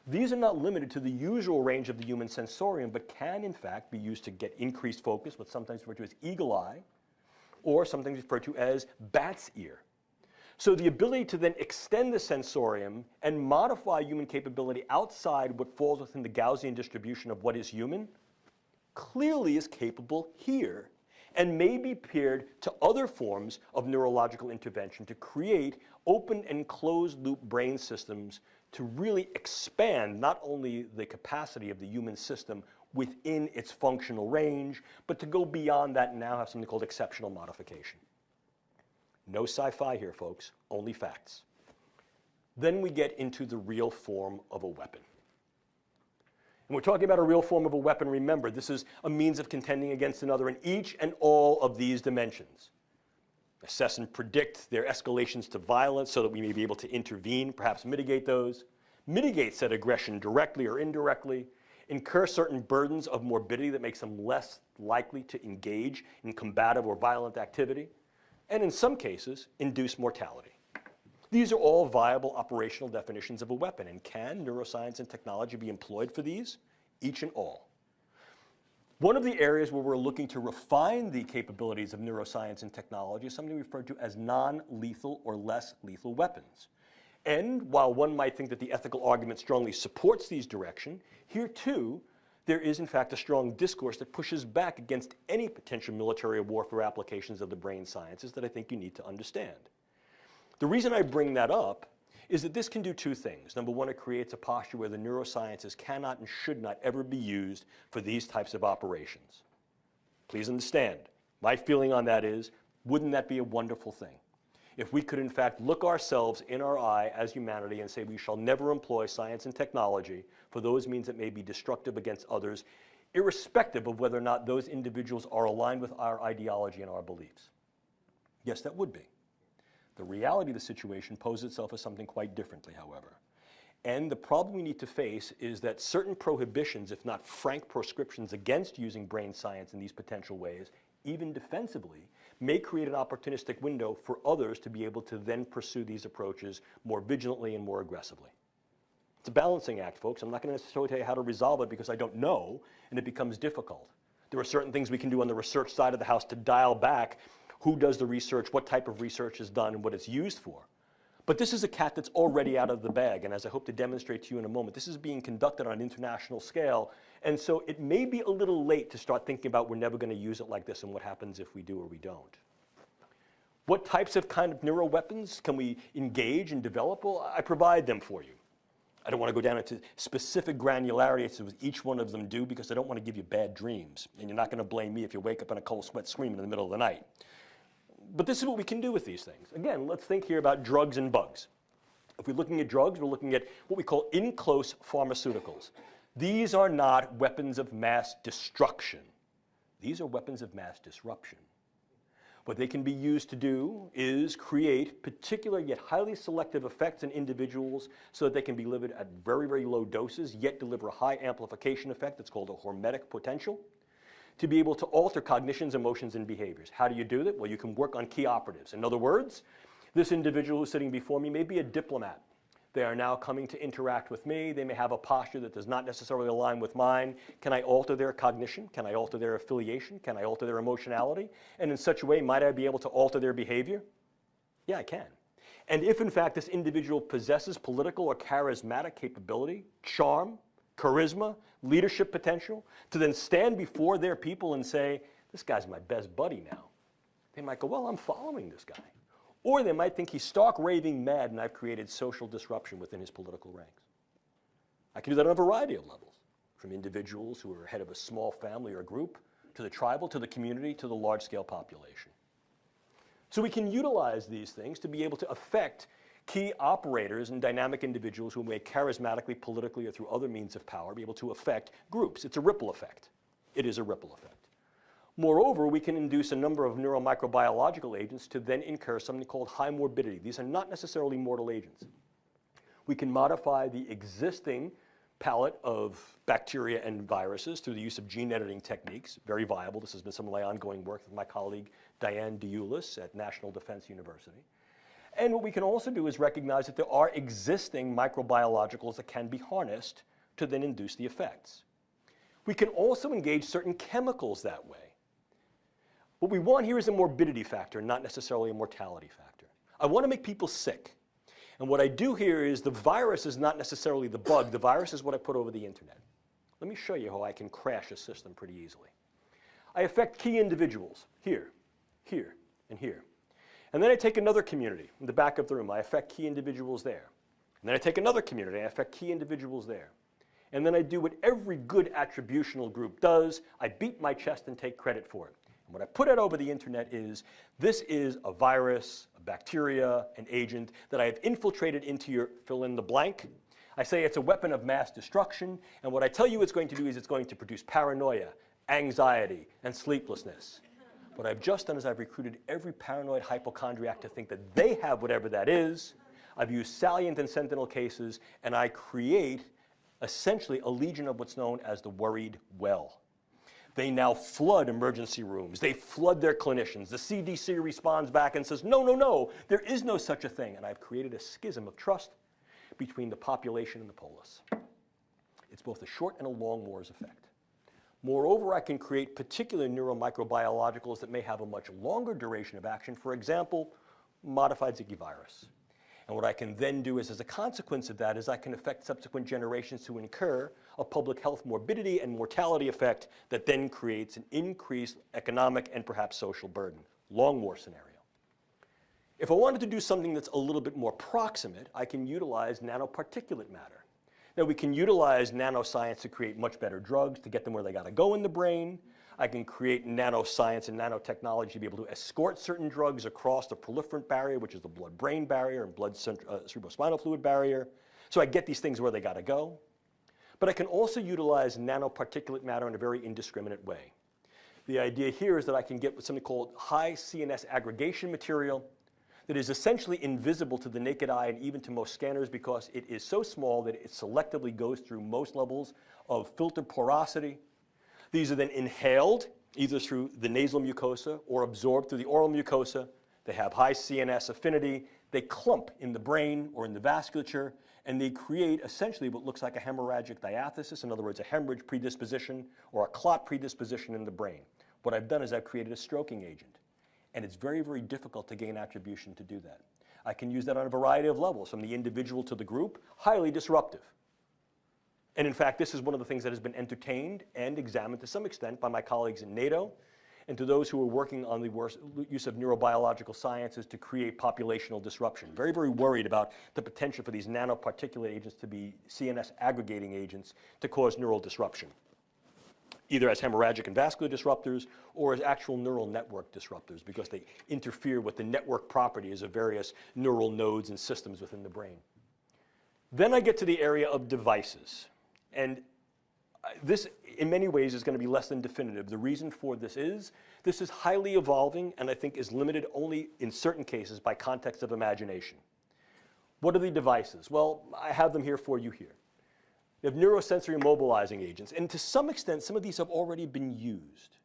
These are not limited to the usual range of the human sensorium, but can in fact be used to get increased focus, what's sometimes referred to as eagle eye, or sometimes referred to as bat's ear. So the ability to then extend the sensorium and modify human capability outside what falls within the Gaussian distribution of what is human clearly is capable here and may be paired to other forms of neurological intervention to create open and closed loop brain systems to really expand not only the capacity of the human system within its functional range, but to go beyond that and now have something called exceptional modification. No sci-fi here, folks, only facts. Then we get into the real form of a weapon. And we're talking about a real form of a weapon. Remember, this is a means of contending against another in each and all of these dimensions. Assess and predict their escalations to violence so that we may be able to intervene, perhaps mitigate those, mitigate said aggression directly or indirectly, incur certain burdens of morbidity that makes them less likely to engage in combative or violent activity, and in some cases, induce mortality. These are all viable operational definitions of a weapon, and can neuroscience and technology be employed for these? Each and all. One of the areas where we're looking to refine the capabilities of neuroscience and technology is something referred to as non-lethal or less lethal weapons. And while one might think that the ethical argument strongly supports these directions, here too, there is in fact a strong discourse that pushes back against any potential military or warfare applications of the brain sciences that I think you need to understand. The reason I bring that up is that this can do two things. Number one, it creates a posture where the neurosciences cannot and should not ever be used for these types of operations. Please understand, my feeling on that is, wouldn't that be a wonderful thing? If we could in fact look ourselves in our eye as humanity and say we shall never employ science and technology for those means that may be destructive against others, irrespective of whether or not those individuals are aligned with our ideology and our beliefs. Yes, that would be. The reality of the situation poses itself as something quite differently, however. And the problem we need to face is that certain prohibitions, if not frank proscriptions against using brain science in these potential ways, even defensively, may create an opportunistic window for others to be able to then pursue these approaches more vigilantly and more aggressively. It's a balancing act, folks. I'm not going to necessarily tell you how to resolve it because I don't know, and it becomes difficult. There are certain things we can do on the research side of the house to dial back who does the research, what type of research is done, and what it's used for. But this is a cat that's already out of the bag, and as I hope to demonstrate to you in a moment, this is being conducted on an international scale, and so it may be a little late to start thinking about we're never going to use it like this and what happens if we do or we don't. What types of kind of neuroweapons can we engage and develop? Well, I provide them for you. I don't want to go down into specific granularity as to what each one of them do because I don't want to give you bad dreams, and you're not going to blame me if you wake up in a cold sweat screaming in the middle of the night. But this is what we can do with these things. Again, let's think here about drugs and bugs. If we're looking at drugs, we're looking at what we call in-close pharmaceuticals. These are not weapons of mass destruction. These are weapons of mass disruption. What they can be used to do is create particular yet highly selective effects in individuals so that they can be delivered at very, very low doses, yet deliver a high amplification effect that's called a hormetic potential, to be able to alter cognitions, emotions, and behaviors. How do you do that? Well, you can work on key operatives. In other words, this individual who's sitting before me may be a diplomat. They are now coming to interact with me. They may have a posture that does not necessarily align with mine. Can I alter their cognition? Can I alter their affiliation? Can I alter their emotionality? And in such a way, might I be able to alter their behavior? Yeah, I can. And if in fact this individual possesses political or charismatic capability, charm, charisma, leadership potential, to then stand before their people and say, this guy's my best buddy now. They might go, well, I'm following this guy. Or they might think he's stark raving mad and I've created social disruption within his political ranks. I can do that on a variety of levels, from individuals who are head of a small family or group, to the tribal, to the community, to the large-scale population. So we can utilize these things to be able to affect key operators and dynamic individuals who may charismatically, politically, or through other means of power be able to affect groups. It's a ripple effect. It is a ripple effect. Moreover, we can induce a number of neuromicrobiological agents to then incur something called high morbidity. These are not necessarily mortal agents. We can modify the existing palette of bacteria and viruses through the use of gene editing techniques. Very viable. This has been some of my ongoing work with my colleague Diane Diulis at National Defense University. And what we can also do is recognize that there are existing microbiologicals that can be harnessed to then induce the effects. We can also engage certain chemicals that way. What we want here is a morbidity factor, not necessarily a mortality factor. I want to make people sick. And what I do here is the virus is not necessarily the bug. The virus is what I put over the internet. Let me show you how I can crash a system pretty easily. I affect key individuals here, here, and here. And then I take another community in the back of the room. I affect key individuals there. And then I take another community. I affect key individuals there. And then I do what every good attributional group does. I beat my chest and take credit for it. And what I put out over the internet is, this is a virus, a bacteria, an agent that I have infiltrated into your fill in the blank. I say it's a weapon of mass destruction. And what I tell you it's going to do is it's going to produce paranoia, anxiety, and sleeplessness. What I've just done is I've recruited every paranoid hypochondriac to think that they have whatever that is. I've used salient and sentinel cases, and I create essentially a legion of what's known as the worried well. They now flood emergency rooms. They flood their clinicians. The CDC responds back and says, no, no, no, there is no such a thing. And I've created a schism of trust between the population and the polis. It's both a short and a long war's effect. Moreover, I can create particular neuromicrobiologicals that may have a much longer duration of action, for example, modified Zika virus. And what I can then do is, as a consequence of that, is I can affect subsequent generations to incur a public health morbidity and mortality effect that then creates an increased economic and perhaps social burden. Long war scenario. If I wanted to do something that's a little bit more proximate, I can utilize nanoparticulate matter. Now, we can utilize nanoscience to create much better drugs, to get them where they got to go in the brain. I can create nanoscience and nanotechnology to be able to escort certain drugs across the proliferant barrier, which is the blood-brain barrier and cerebrospinal fluid barrier. So I get these things where they got to go. But I can also utilize nanoparticulate matter in a very indiscriminate way. The idea here is that I can get something called high CNS aggregation material that is essentially invisible to the naked eye and even to most scanners because it is so small that it selectively goes through most levels of filter porosity. These are then inhaled either through the nasal mucosa or absorbed through the oral mucosa. They have high CNS affinity. They clump in the brain or in the vasculature, and they create essentially what looks like a hemorrhagic diathesis, in other words, a hemorrhage predisposition or a clot predisposition in the brain. What I've done is I've created a stroking agent. And it's very, very difficult to gain attribution to do that. I can use that on a variety of levels, from the individual to the group, highly disruptive. And in fact, this is one of the things that has been entertained and examined to some extent by my colleagues in NATO and to those who are working on the use of neurobiological sciences to create populational disruption. Very, very worried about the potential for these nanoparticulate agents to be CNS aggregating agents to cause neural disruption, either as hemorrhagic and vascular disruptors or as actual neural network disruptors because they interfere with the network properties of various neural nodes and systems within the brain. Then I get to the area of devices. And this, in many ways, is going to be less than definitive. The reason for this is highly evolving and I think is limited only in certain cases by context of imagination. What are the devices? Well, I have them here for you here. You have neurosensory mobilizing agents, and to some extent, some of these have already been used.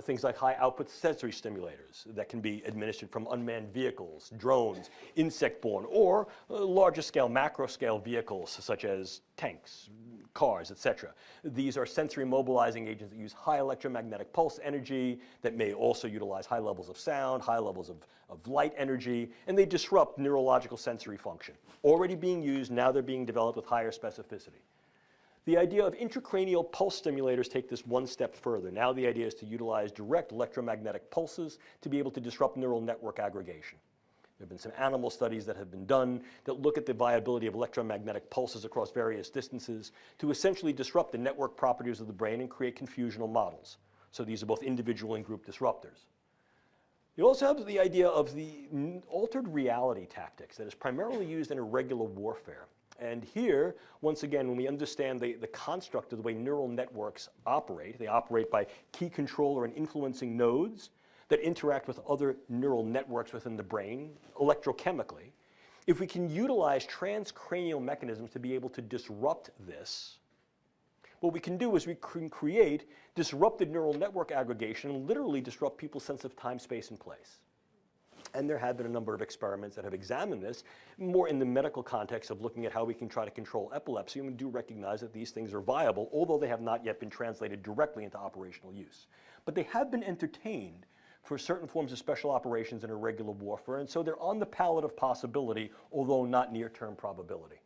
Things like high output sensory stimulators that can be administered from unmanned vehicles, drones, insect-borne, or larger scale, macro scale vehicles such as tanks, cars, etc. These are sensory mobilizing agents that use high electromagnetic pulse energy that may also utilize high levels of sound, high levels of light energy, and they disrupt neurological sensory function. Already being used, now they're being developed with higher specificity. The idea of intracranial pulse stimulators take this one step further. Now the idea is to utilize direct electromagnetic pulses to be able to disrupt neural network aggregation. There have been some animal studies that have been done that look at the viability of electromagnetic pulses across various distances to essentially disrupt the network properties of the brain and create confusional models. So these are both individual and group disruptors. You also have the idea of the altered reality tactics that is primarily used in irregular warfare. And here, once again, when we understand the construct of the way neural networks operate, they operate by key controller and influencing nodes that interact with other neural networks within the brain electrochemically. If we can utilize transcranial mechanisms to be able to disrupt this, what we can do is we can create disrupted neural network aggregation and literally disrupt people's sense of time, space, and place. And there have been a number of experiments that have examined this, more in the medical context of looking at how we can try to control epilepsy. And we do recognize that these things are viable, although they have not yet been translated directly into operational use. But they have been entertained for certain forms of special operations in irregular warfare, and so they're on the palette of possibility, although not near-term probability.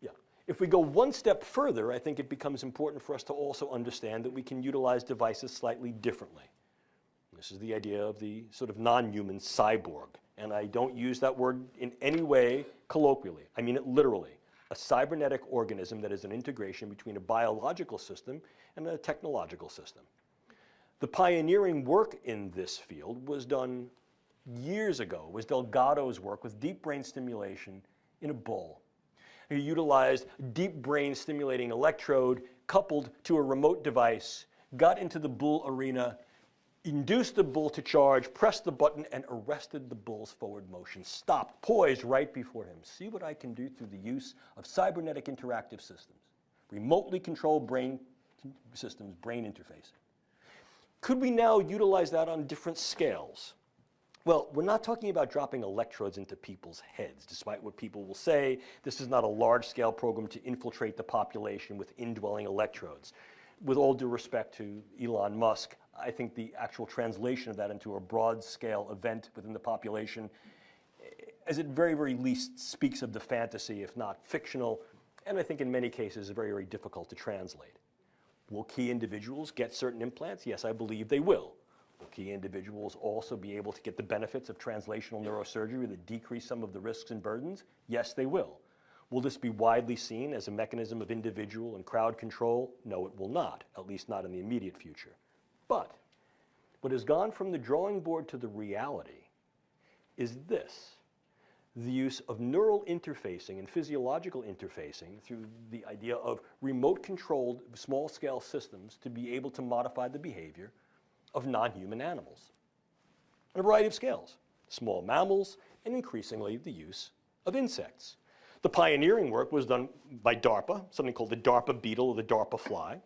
Yeah. If we go one step further, I think it becomes important for us to also understand that we can utilize devices slightly differently. This is the idea of the sort of non-human cyborg. And I don't use that word in any way colloquially. I mean it literally. A cybernetic organism that is an integration between a biological system and a technological system. The pioneering work in this field was done years ago. It was Delgado's work with deep brain stimulation in a bull. He utilized deep brain stimulating electrode coupled to a remote device, got into the bull arena, induced the bull to charge, pressed the button, and arrested the bull's forward motion. Stopped, poised right before him. See what I can do through the use of cybernetic interactive systems. Remotely controlled brain systems, brain interfacing. Could we now utilize that on different scales? Well, we're not talking about dropping electrodes into people's heads, despite what people will say. This is not a large-scale program to infiltrate the population with indwelling electrodes. With all due respect to Elon Musk, I think the actual translation of that into a broad-scale event within the population, as it very, very least speaks of the fantasy, if not fictional, and I think in many cases is very, very difficult to translate. Will key individuals get certain implants? Yes, I believe they will. Will key individuals also be able to get the benefits of translational neurosurgery that decrease some of the risks and burdens? Yes, they will. Will this be widely seen as a mechanism of individual and crowd control? No, it will not, at least not in the immediate future. But what has gone from the drawing board to the reality is this: the use of neural interfacing and physiological interfacing through the idea of remote-controlled small-scale systems to be able to modify the behavior of non-human animals on a variety of scales, small mammals, and increasingly the use of insects. The pioneering work was done by DARPA, something called the DARPA beetle or the DARPA fly,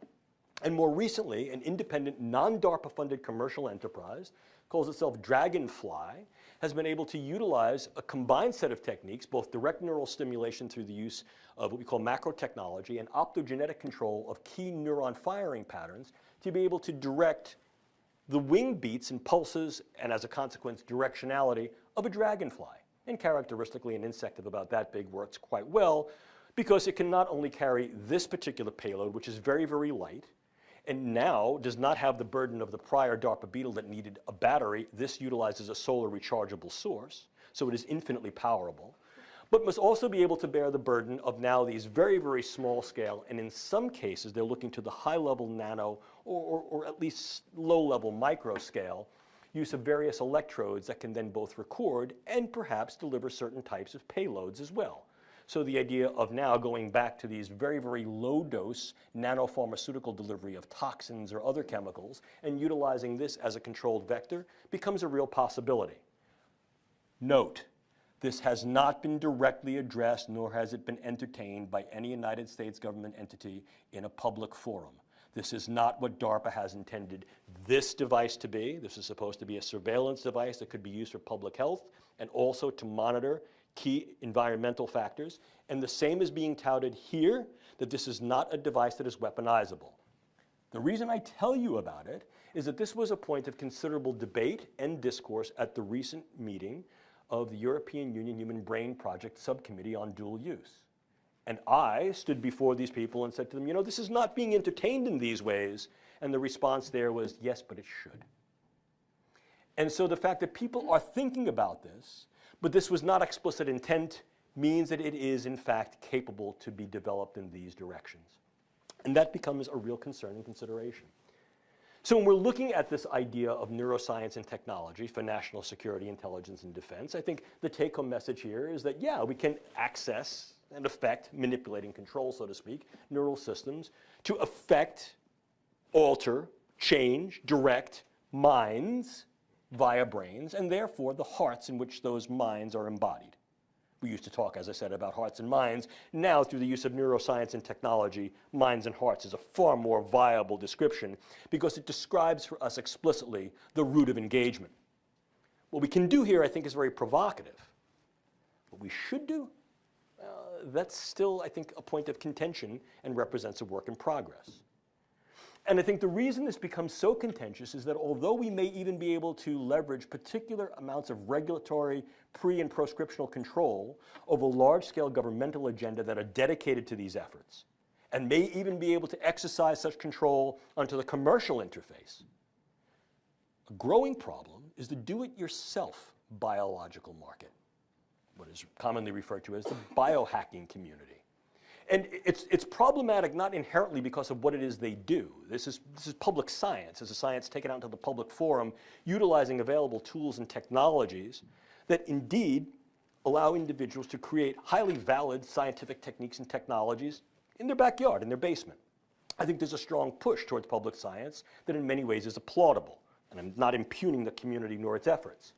and more recently, an independent, non-DARPA-funded commercial enterprise, calls itself Dragonfly, has been able to utilize a combined set of techniques, both direct neural stimulation through the use of what we call macro technology and optogenetic control of key neuron firing patterns, to be able to direct the wing beats and pulses, and as a consequence, directionality of a dragonfly. And characteristically, an insect of about that big works quite well because it can not only carry this particular payload, which is very, very light, and now does not have the burden of the prior DARPA beetle that needed a battery. This utilizes a solar rechargeable source, so it is infinitely powerful, but must also be able to bear the burden of now these very, very small scale, and in some cases they're looking to the high level nano or at least low level micro scale use of various electrodes that can then both record and perhaps deliver certain types of payloads as well. So the idea of now going back to these very, very low dose nanopharmaceutical delivery of toxins or other chemicals and utilizing this as a controlled vector becomes a real possibility. Note, this has not been directly addressed, nor has it been entertained by any United States government entity in a public forum. This is not what DARPA has intended this device to be. This is supposed to be a surveillance device that could be used for public health and also to monitor key environmental factors. And the same is being touted here, that this is not a device that is weaponizable. The reason I tell you about it is that this was a point of considerable debate and discourse at the recent meeting of the European Union Human Brain Project Subcommittee on Dual Use. And I stood before these people and said to them, you know, this is not being entertained in these ways. And the response there was, yes, but it should. And so the fact that people are thinking about this, but this was not explicit intent, means that it is, in fact, capable to be developed in these directions. And that becomes a real concern and consideration. So when we're looking at this idea of neuroscience and technology for national security, intelligence, and defense, I think the take-home message here is that, yeah, we can access and affect, manipulate and control, so to speak, neural systems to affect, alter, change, direct minds via brains, and therefore the hearts in which those minds are embodied. We used to talk, as I said, about hearts and minds. Now, through the use of neuroscience and technology, minds and hearts is a far more viable description because it describes for us explicitly the root of engagement. What we can do here, I think, is very provocative. What we should do, that's still, I think, a point of contention and represents a work in progress. And I think the reason this becomes so contentious is that although we may even be able to leverage particular amounts of regulatory pre- and proscriptional control over large-scale governmental agenda that are dedicated to these efforts, and may even be able to exercise such control onto the commercial interface, a growing problem is the do-it-yourself biological market, what is commonly referred to as the biohacking community. And it's problematic not inherently because of what it is they do. This is public science. It's a science taken out into the public forum, utilizing available tools and technologies that indeed allow individuals to create highly valid scientific techniques and technologies in their backyard, in their basement. I think there's a strong push towards public science that in many ways is applaudable. And I'm not impugning the community nor its efforts.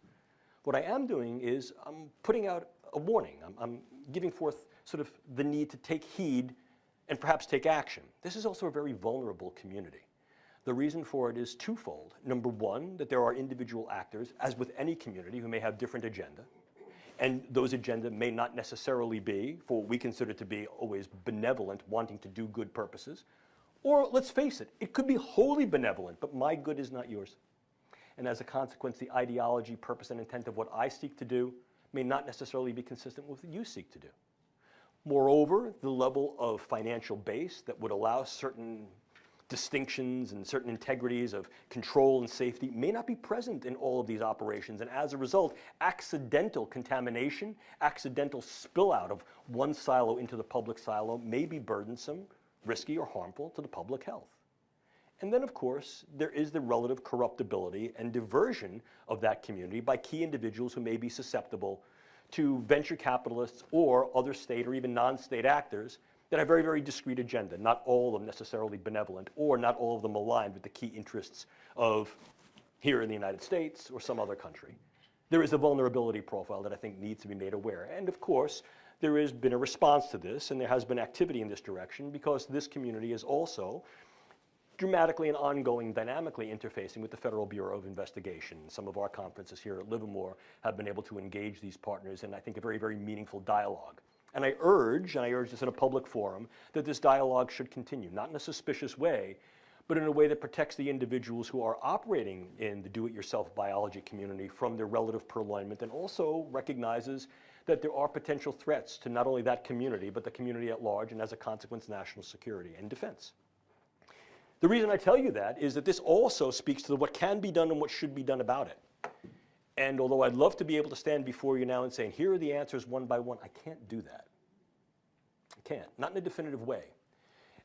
What I am doing is I'm putting out a warning. I'm giving forth sort of the need to take heed and perhaps take action. This is also a very vulnerable community. The reason for it is twofold. Number one, that there are individual actors, as with any community, who may have different agenda. And those agenda may not necessarily be, for what we consider to be always benevolent, wanting to do good purposes. Or, let's face it, it could be wholly benevolent, but my good is not yours. And as a consequence, the ideology, purpose, and intent of what I seek to do may not necessarily be consistent with what you seek to do. Moreover, the level of financial base that would allow certain distinctions and certain integrities of control and safety may not be present in all of these operations. And as a result, accidental contamination, accidental spill out of one silo into the public silo may be burdensome, risky, or harmful to the public health. And then, of course, there is the relative corruptibility and diversion of that community by key individuals who may be susceptible to venture capitalists or other state or even non-state actors that have very, very discrete agenda, not all of them necessarily benevolent, or not all of them aligned with the key interests of here in the United States or some other country. There is a vulnerability profile that I think needs to be made aware. And of course, there has been a response to this, and there has been activity in this direction because this community is also dramatically and ongoing, dynamically interfacing with the Federal Bureau of Investigation. Some of our conferences here at Livermore have been able to engage these partners in, I think, a very, very meaningful dialogue. And I urge this in a public forum, that this dialogue should continue, not in a suspicious way, but in a way that protects the individuals who are operating in the do-it-yourself biology community from their relative purloinment, and also recognizes that there are potential threats to not only that community, but the community at large, and as a consequence, national security and defense. The reason I tell you that is that this also speaks to what can be done and what should be done about it. And although I'd love to be able to stand before you now and say, here are the answers one by one, I can't do that. I can't, not in a definitive way.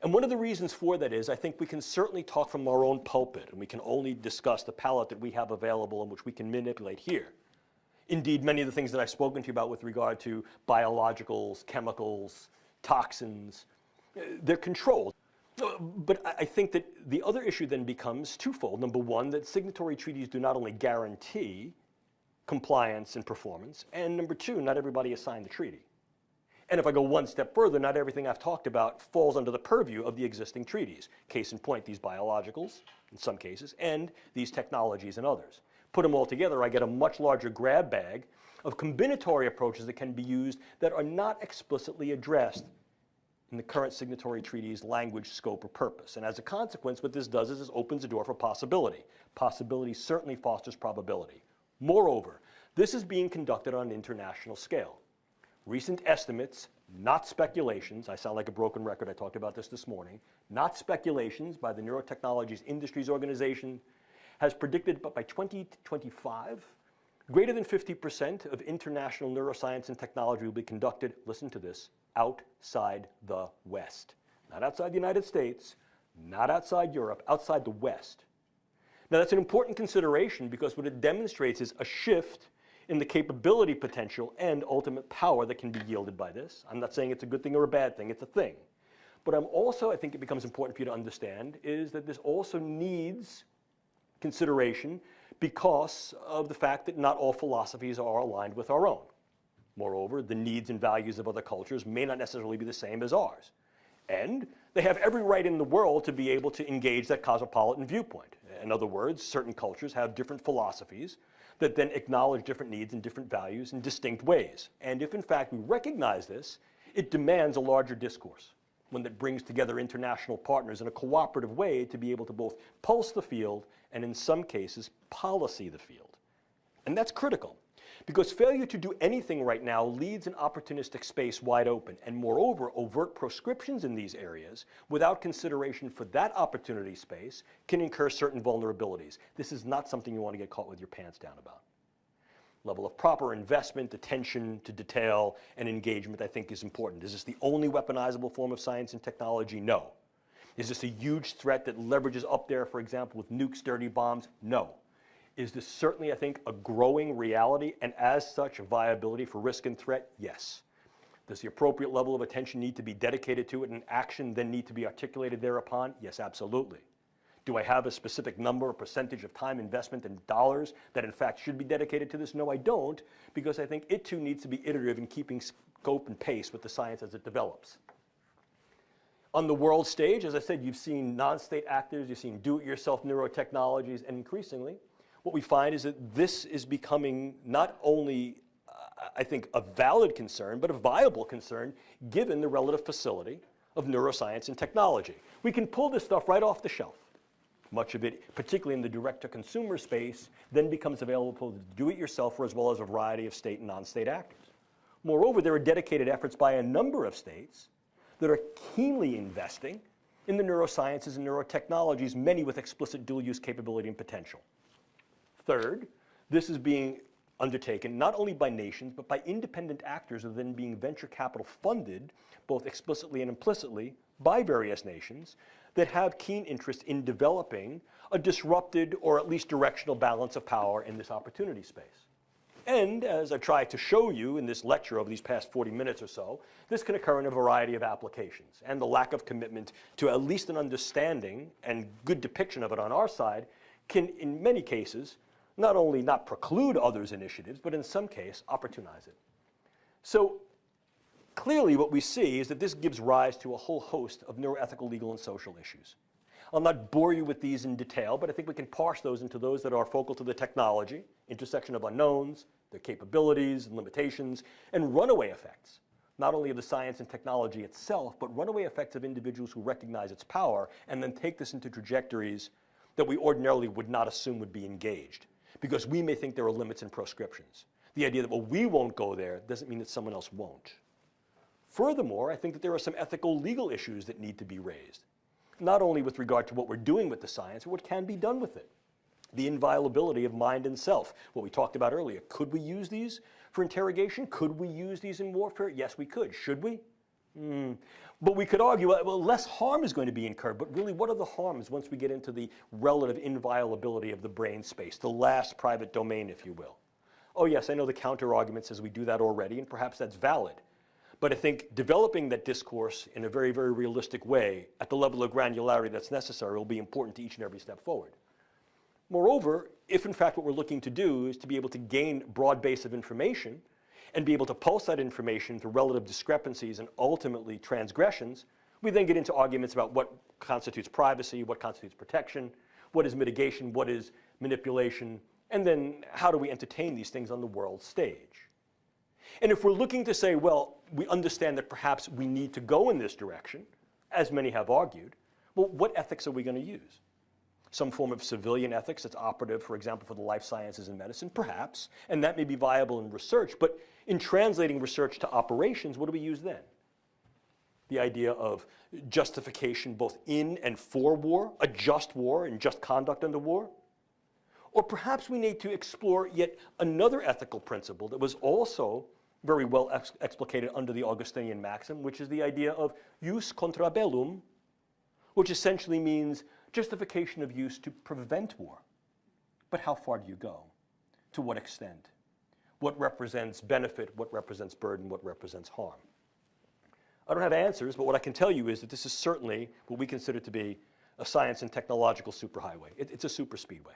And one of the reasons for that is I think we can certainly talk from our own pulpit, and we can only discuss the palette that we have available and which we can manipulate here. Indeed, many of the things that I've spoken to you about with regard to biologicals, chemicals, toxins, they're controlled. But I think that the other issue then becomes twofold. Number one, that signatory treaties do not only guarantee compliance and performance, and number two, not everybody has signed the treaty. And if I go one step further, not everything I've talked about falls under the purview of the existing treaties. Case in point, these biologicals, in some cases, and these technologies in others. Put them all together, I get a much larger grab bag of combinatory approaches that can be used that are not explicitly addressed in the current signatory treaty's language, scope, or purpose. And as a consequence, what this does is it opens the door for possibility. Possibility certainly fosters probability. Moreover, this is being conducted on an international scale. Recent estimates, not speculations, I sound like a broken record, I talked about this morning, not speculations by the Neurotechnologies Industries Organization, has predicted that by 2025, greater than 50% of international neuroscience and technology will be conducted, listen to this, outside the West. Not outside the United States, not outside Europe, outside the West. Now that's an important consideration because what it demonstrates is a shift in the capability potential and ultimate power that can be yielded by this. I'm not saying it's a good thing or a bad thing, it's a thing. But I think it becomes important for you to understand is that this also needs consideration because of the fact that not all philosophies are aligned with our own. Moreover, the needs and values of other cultures may not necessarily be the same as ours. And they have every right in the world to be able to engage that cosmopolitan viewpoint. In other words, certain cultures have different philosophies that then acknowledge different needs and different values in distinct ways. And if in fact we recognize this, it demands a larger discourse, one that brings together international partners in a cooperative way to be able to both pulse the field and in some cases policy the field. And that's critical. Because failure to do anything right now leaves an opportunistic space wide open, and moreover, overt proscriptions in these areas, without consideration for that opportunity space, can incur certain vulnerabilities. This is not something you want to get caught with your pants down about. Level of proper investment, attention to detail, and engagement, I think, is important. Is this the only weaponizable form of science and technology? No. Is this a huge threat that leverages up there, for example, with nukes, dirty bombs? No. Is this certainly, I think, a growing reality, and as such, a viability for risk and threat? Yes. Does the appropriate level of attention need to be dedicated to it and action then need to be articulated thereupon? Yes, absolutely. Do I have a specific number or percentage of time, investment, and dollars that in fact should be dedicated to this? No, I don't, because I think it too needs to be iterative in keeping scope and pace with the science as it develops. On the world stage, as I said, you've seen non-state actors, you've seen do-it-yourself neurotechnologies, and increasingly, what we find is that this is becoming not only, I think, a valid concern, but a viable concern, given the relative facility of neuroscience and technology. We can pull this stuff right off the shelf. Much of it, particularly in the direct-to-consumer space, then becomes available to do-it-yourself as well as a variety of state and non-state actors. Moreover, there are dedicated efforts by a number of states that are keenly investing in the neurosciences and neurotechnologies, many with explicit dual-use capability and potential. Third, this is being undertaken not only by nations, but by independent actors that are then being venture capital funded, both explicitly and implicitly, by various nations that have keen interest in developing a disrupted or at least directional balance of power in this opportunity space. And as I've tried to show you in this lecture over these past 40 minutes or so, this can occur in a variety of applications. And the lack of commitment to at least an understanding and good depiction of it on our side can, in many cases, not only not preclude others' initiatives, but in some case, opportunize it. So clearly what we see is that this gives rise to a whole host of neuroethical, legal, and social issues. I'll not bore you with these in detail, but I think we can parse those into those that are focal to the technology, intersection of unknowns, their capabilities and limitations, and runaway effects, not only of the science and technology itself, but runaway effects of individuals who recognize its power and then take this into trajectories that we ordinarily would not assume would be engaged, because we may think there are limits and proscriptions. The idea that, well, we won't go there doesn't mean that someone else won't. Furthermore, I think that there are some ethical, legal issues that need to be raised, not only with regard to what we're doing with the science, but what can be done with it. The inviolability of mind and self, what we talked about earlier. Could we use these for interrogation? Could we use these in warfare? Yes, we could. Should we? But we could argue, well, less harm is going to be incurred, but really, what are the harms once we get into the relative inviolability of the brain space, the last private domain, if you will? Oh yes, I know the counter-argument says we do that already, and perhaps that's valid. But I think developing that discourse in a very, very realistic way at the level of granularity that's necessary will be important to each and every step forward. Moreover, if in fact what we're looking to do is to be able to gain a broad base of information and be able to pulse that information through relative discrepancies and ultimately transgressions, we then get into arguments about what constitutes privacy, what constitutes protection, what is mitigation, what is manipulation, and then how do we entertain these things on the world stage. And if we're looking to say, well, we understand that perhaps we need to go in this direction, as many have argued, well, what ethics are we going to use? Some form of civilian ethics that's operative, for example, for the life sciences and medicine, perhaps, and that may be viable in research, but in translating research to operations, what do we use then? The idea of justification both in and for war, a just war and just conduct under war? Or perhaps we need to explore yet another ethical principle that was also very well explicated under the Augustinian maxim, which is the idea of jus contra bellum, which essentially means justification of use to prevent war. But how far do you go? To what extent? What represents benefit? What represents burden? What represents harm? I don't have answers, but what I can tell you is that this is certainly what we consider to be a science and technological superhighway. It's a super speedway.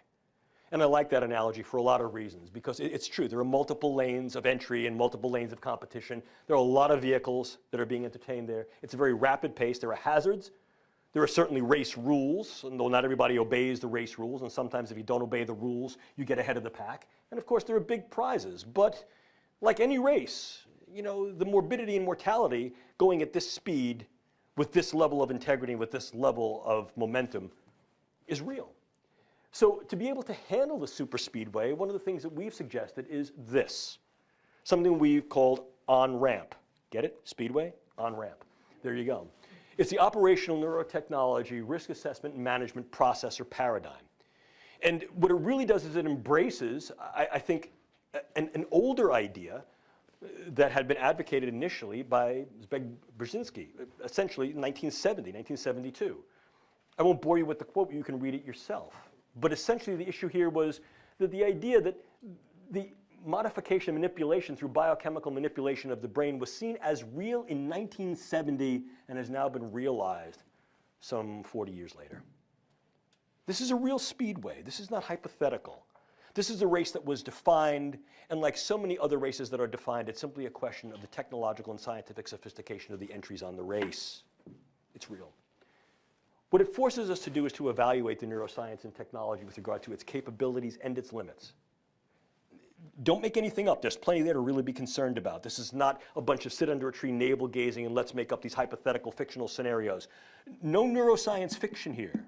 And I like that analogy for a lot of reasons, because it's true. There are multiple lanes of entry and multiple lanes of competition. There are a lot of vehicles that are being entertained there. It's a very rapid pace. There are hazards. There are certainly race rules, and though not everybody obeys the race rules, and sometimes if you don't obey the rules, you get ahead of the pack. And of course, there are big prizes. But like any race, you know, the morbidity and mortality going at this speed, with this level of integrity, with this level of momentum, is real. So to be able to handle the super speedway, one of the things that we've suggested is this, something we've called on-ramp. Get it? Speedway, on-ramp. There you go. It's the operational neurotechnology risk assessment and management process or paradigm. And what it really does is it embraces, I think, an older idea that had been advocated initially by Zbigniew Brzezinski, essentially in 1970, 1972. I won't bore you with the quote, you can read it yourself. But essentially the issue here was that the idea that the modification and manipulation through biochemical manipulation of the brain was seen as real in 1970 and has now been realized some 40 years later. This is a real speedway. This is not hypothetical. This is a race that was defined, and like so many other races that are defined, it's simply a question of the technological and scientific sophistication of the entries on the race. It's real. What it forces us to do is to evaluate the neuroscience and technology with regard to its capabilities and its limits. Don't make anything up. There's plenty there to really be concerned about. This is not a bunch of sit under a tree navel gazing and let's make up these hypothetical fictional scenarios. No neuroscience fiction here.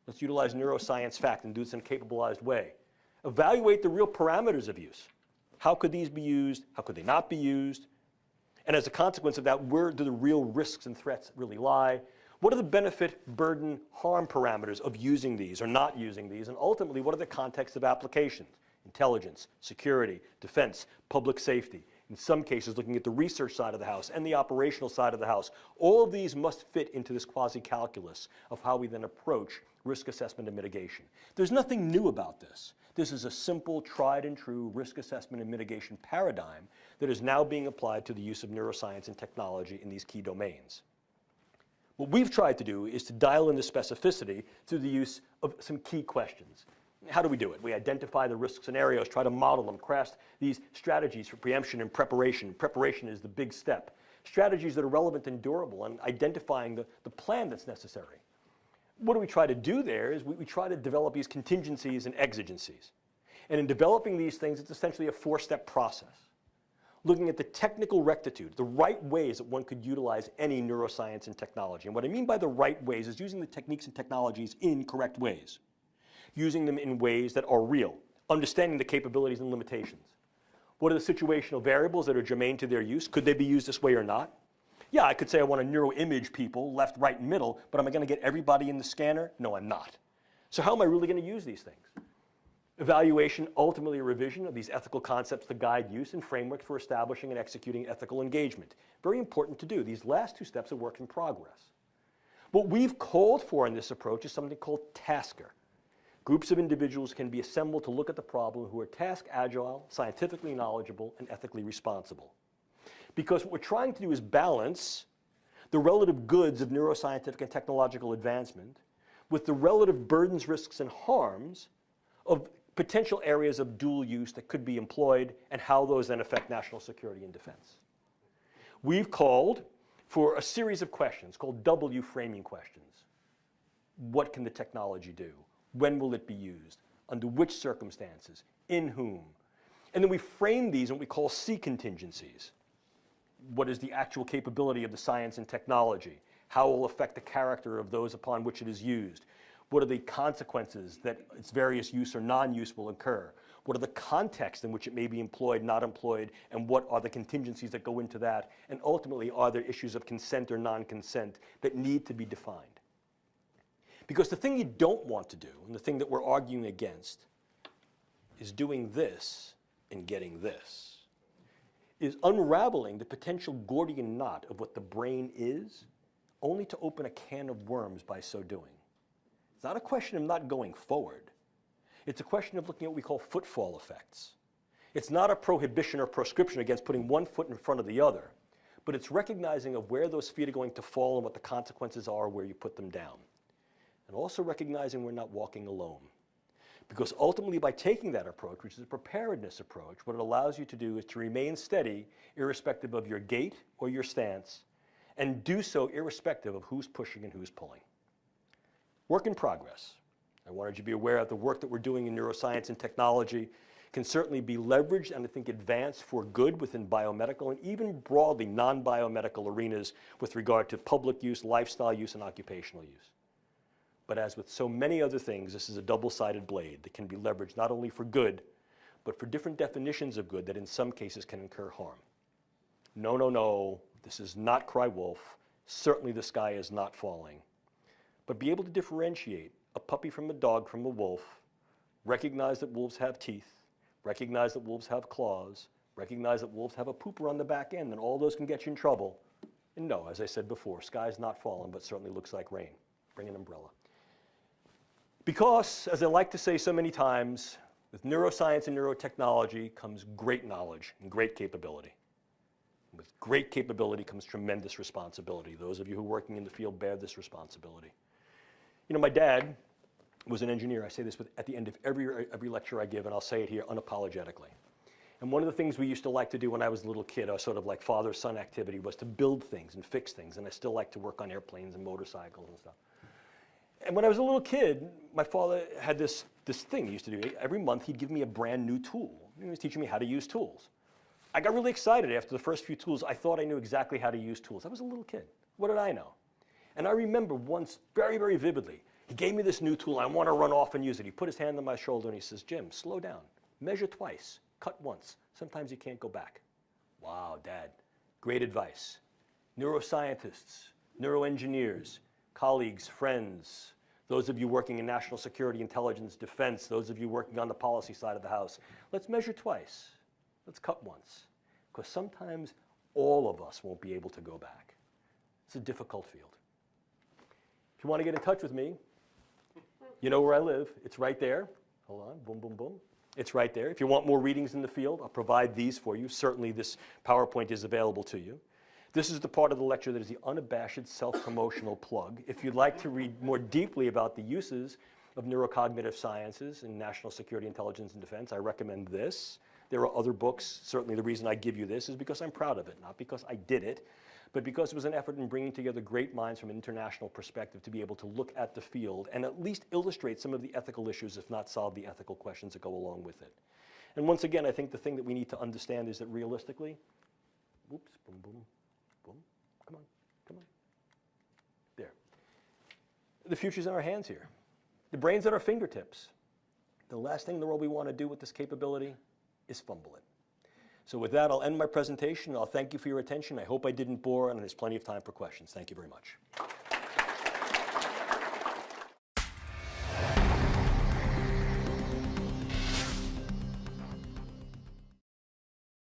Let's utilize neuroscience fact and do this in a capabilized way. Evaluate the real parameters of use. How could these be used? How could they not be used? And as a consequence of that, where do the real risks and threats really lie? What are the benefit, burden, harm parameters of using these or not using these? And ultimately, what are the contexts of applications? Intelligence, security, defense, public safety. In some cases, looking at the research side of the house and the operational side of the house. All of these must fit into this quasi-calculus of how we then approach risk assessment and mitigation. There's nothing new about this. This is a simple, tried and true risk assessment and mitigation paradigm that is now being applied to the use of neuroscience and technology in these key domains. What we've tried to do is to dial in the specificity through the use of some key questions. How do we do it? We identify the risk scenarios, try to model them, craft these strategies for preemption and preparation. Preparation is the big step. Strategies that are relevant and durable, and identifying the plan that's necessary. What do we try to do there is we try to develop these contingencies and exigencies. And in developing these things, it's essentially a four-step process. Looking at the technical rectitude, the right ways that one could utilize any neuroscience and technology. And what I mean by the right ways is using the techniques and technologies in correct ways. Using them in ways that are real, understanding the capabilities and limitations. What are the situational variables that are germane to their use? Could they be used this way or not? Yeah, I could say I want to neuroimage people, left, right, and middle, but am I going to get everybody in the scanner? No, I'm not. So how am I really going to use these things? Evaluation, ultimately a revision of these ethical concepts to guide use and framework for establishing and executing ethical engagement. Very important to do. These last two steps are work in progress. What we've called for in this approach is something called tasker. Groups of individuals can be assembled to look at the problem who are task agile, scientifically knowledgeable, and ethically responsible. Because what we're trying to do is balance the relative goods of neuroscientific and technological advancement with the relative burdens, risks, and harms of potential areas of dual use that could be employed and how those then affect national security and defense. We've called for a series of questions called W framing questions. What can the technology do? When will it be used? Under which circumstances? In whom? And then we frame these in what we call C contingencies. What is the actual capability of the science and technology? How it will affect the character of those upon which it is used? What are the consequences that its various use or non-use will incur? What are the contexts in which it may be employed, not employed, and what are the contingencies that go into that? And ultimately, are there issues of consent or non-consent that need to be defined? Because the thing you don't want to do, and the thing that we're arguing against, is doing this and getting this. Is unraveling the potential Gordian knot of what the brain is, only to open a can of worms by so doing. It's not a question of not going forward. It's a question of looking at what we call footfall effects. It's not a prohibition or proscription against putting one foot in front of the other, but it's recognizing of where those feet are going to fall and what the consequences are where you put them down. And also recognizing we're not walking alone. Because ultimately, by taking that approach, which is a preparedness approach, what it allows you to do is to remain steady, irrespective of your gait or your stance, and do so irrespective of who's pushing and who's pulling. Work in progress. I wanted you to be aware of the work that we're doing in neuroscience and technology can certainly be leveraged and I think advanced for good within biomedical and even broadly non-biomedical arenas with regard to public use, lifestyle use, and occupational use. But as with so many other things, this is a double-sided blade that can be leveraged not only for good, but for different definitions of good that in some cases can incur harm. No, no, no, this is not cry wolf. Certainly the sky is not falling. But be able to differentiate a puppy from a dog from a wolf, recognize that wolves have teeth, recognize that wolves have claws, recognize that wolves have a pooper on the back end, and all those can get you in trouble. And no, as I said before, sky's not falling, but certainly looks like rain. Bring an umbrella. Because, as I like to say so many times, with neuroscience and neurotechnology comes great knowledge and great capability. With great capability comes tremendous responsibility. Those of you who are working in the field bear this responsibility. You know, my dad was an engineer. I say this at the end of every lecture I give, and I'll say it here unapologetically. And one of the things we used to like to do when I was a little kid, our sort of like father-son activity, was to build things and fix things. And I still like to work on airplanes and motorcycles and stuff. And when I was a little kid, my father had this thing he used to do. Every month, he'd give me a brand new tool. He was teaching me how to use tools. I got really excited after the first few tools. I thought I knew exactly how to use tools. I was a little kid. What did I know? And I remember once very, very vividly, he gave me this new tool. I want to run off and use it. He put his hand on my shoulder and he says, Jim, slow down. Measure twice. Cut once. Sometimes you can't go back. Wow, Dad. Great advice. Neuroscientists, neuroengineers, colleagues, friends, those of you working in national security, intelligence, defense, those of you working on the policy side of the house, let's measure twice. Let's cut once. Because sometimes all of us won't be able to go back. It's a difficult field. If you want to get in touch with me, you know where I live. It's right there. Hold on. Boom, boom, boom. It's right there. If you want more readings in the field, I'll provide these for you. Certainly this PowerPoint is available to you. This is the part of the lecture that is the unabashed self-promotional plug. If you'd like to read more deeply about the uses of neurocognitive sciences in national security, intelligence, and defense, I recommend this. There are other books. Certainly the reason I give you this is because I'm proud of it, not because I did it, but because it was an effort in bringing together great minds from an international perspective to be able to look at the field and at least illustrate some of the ethical issues, if not solve the ethical questions that go along with it. And once again, I think the thing that we need to understand is that realistically, whoops, boom, boom, boom, come on, come on. There. The future's in our hands here. The brain's at our fingertips. The last thing in the world we want to do with this capability is fumble it. So with that, I'll end my presentation. I'll thank you for your attention. I hope I didn't bore, and there's plenty of time for questions. Thank you very much.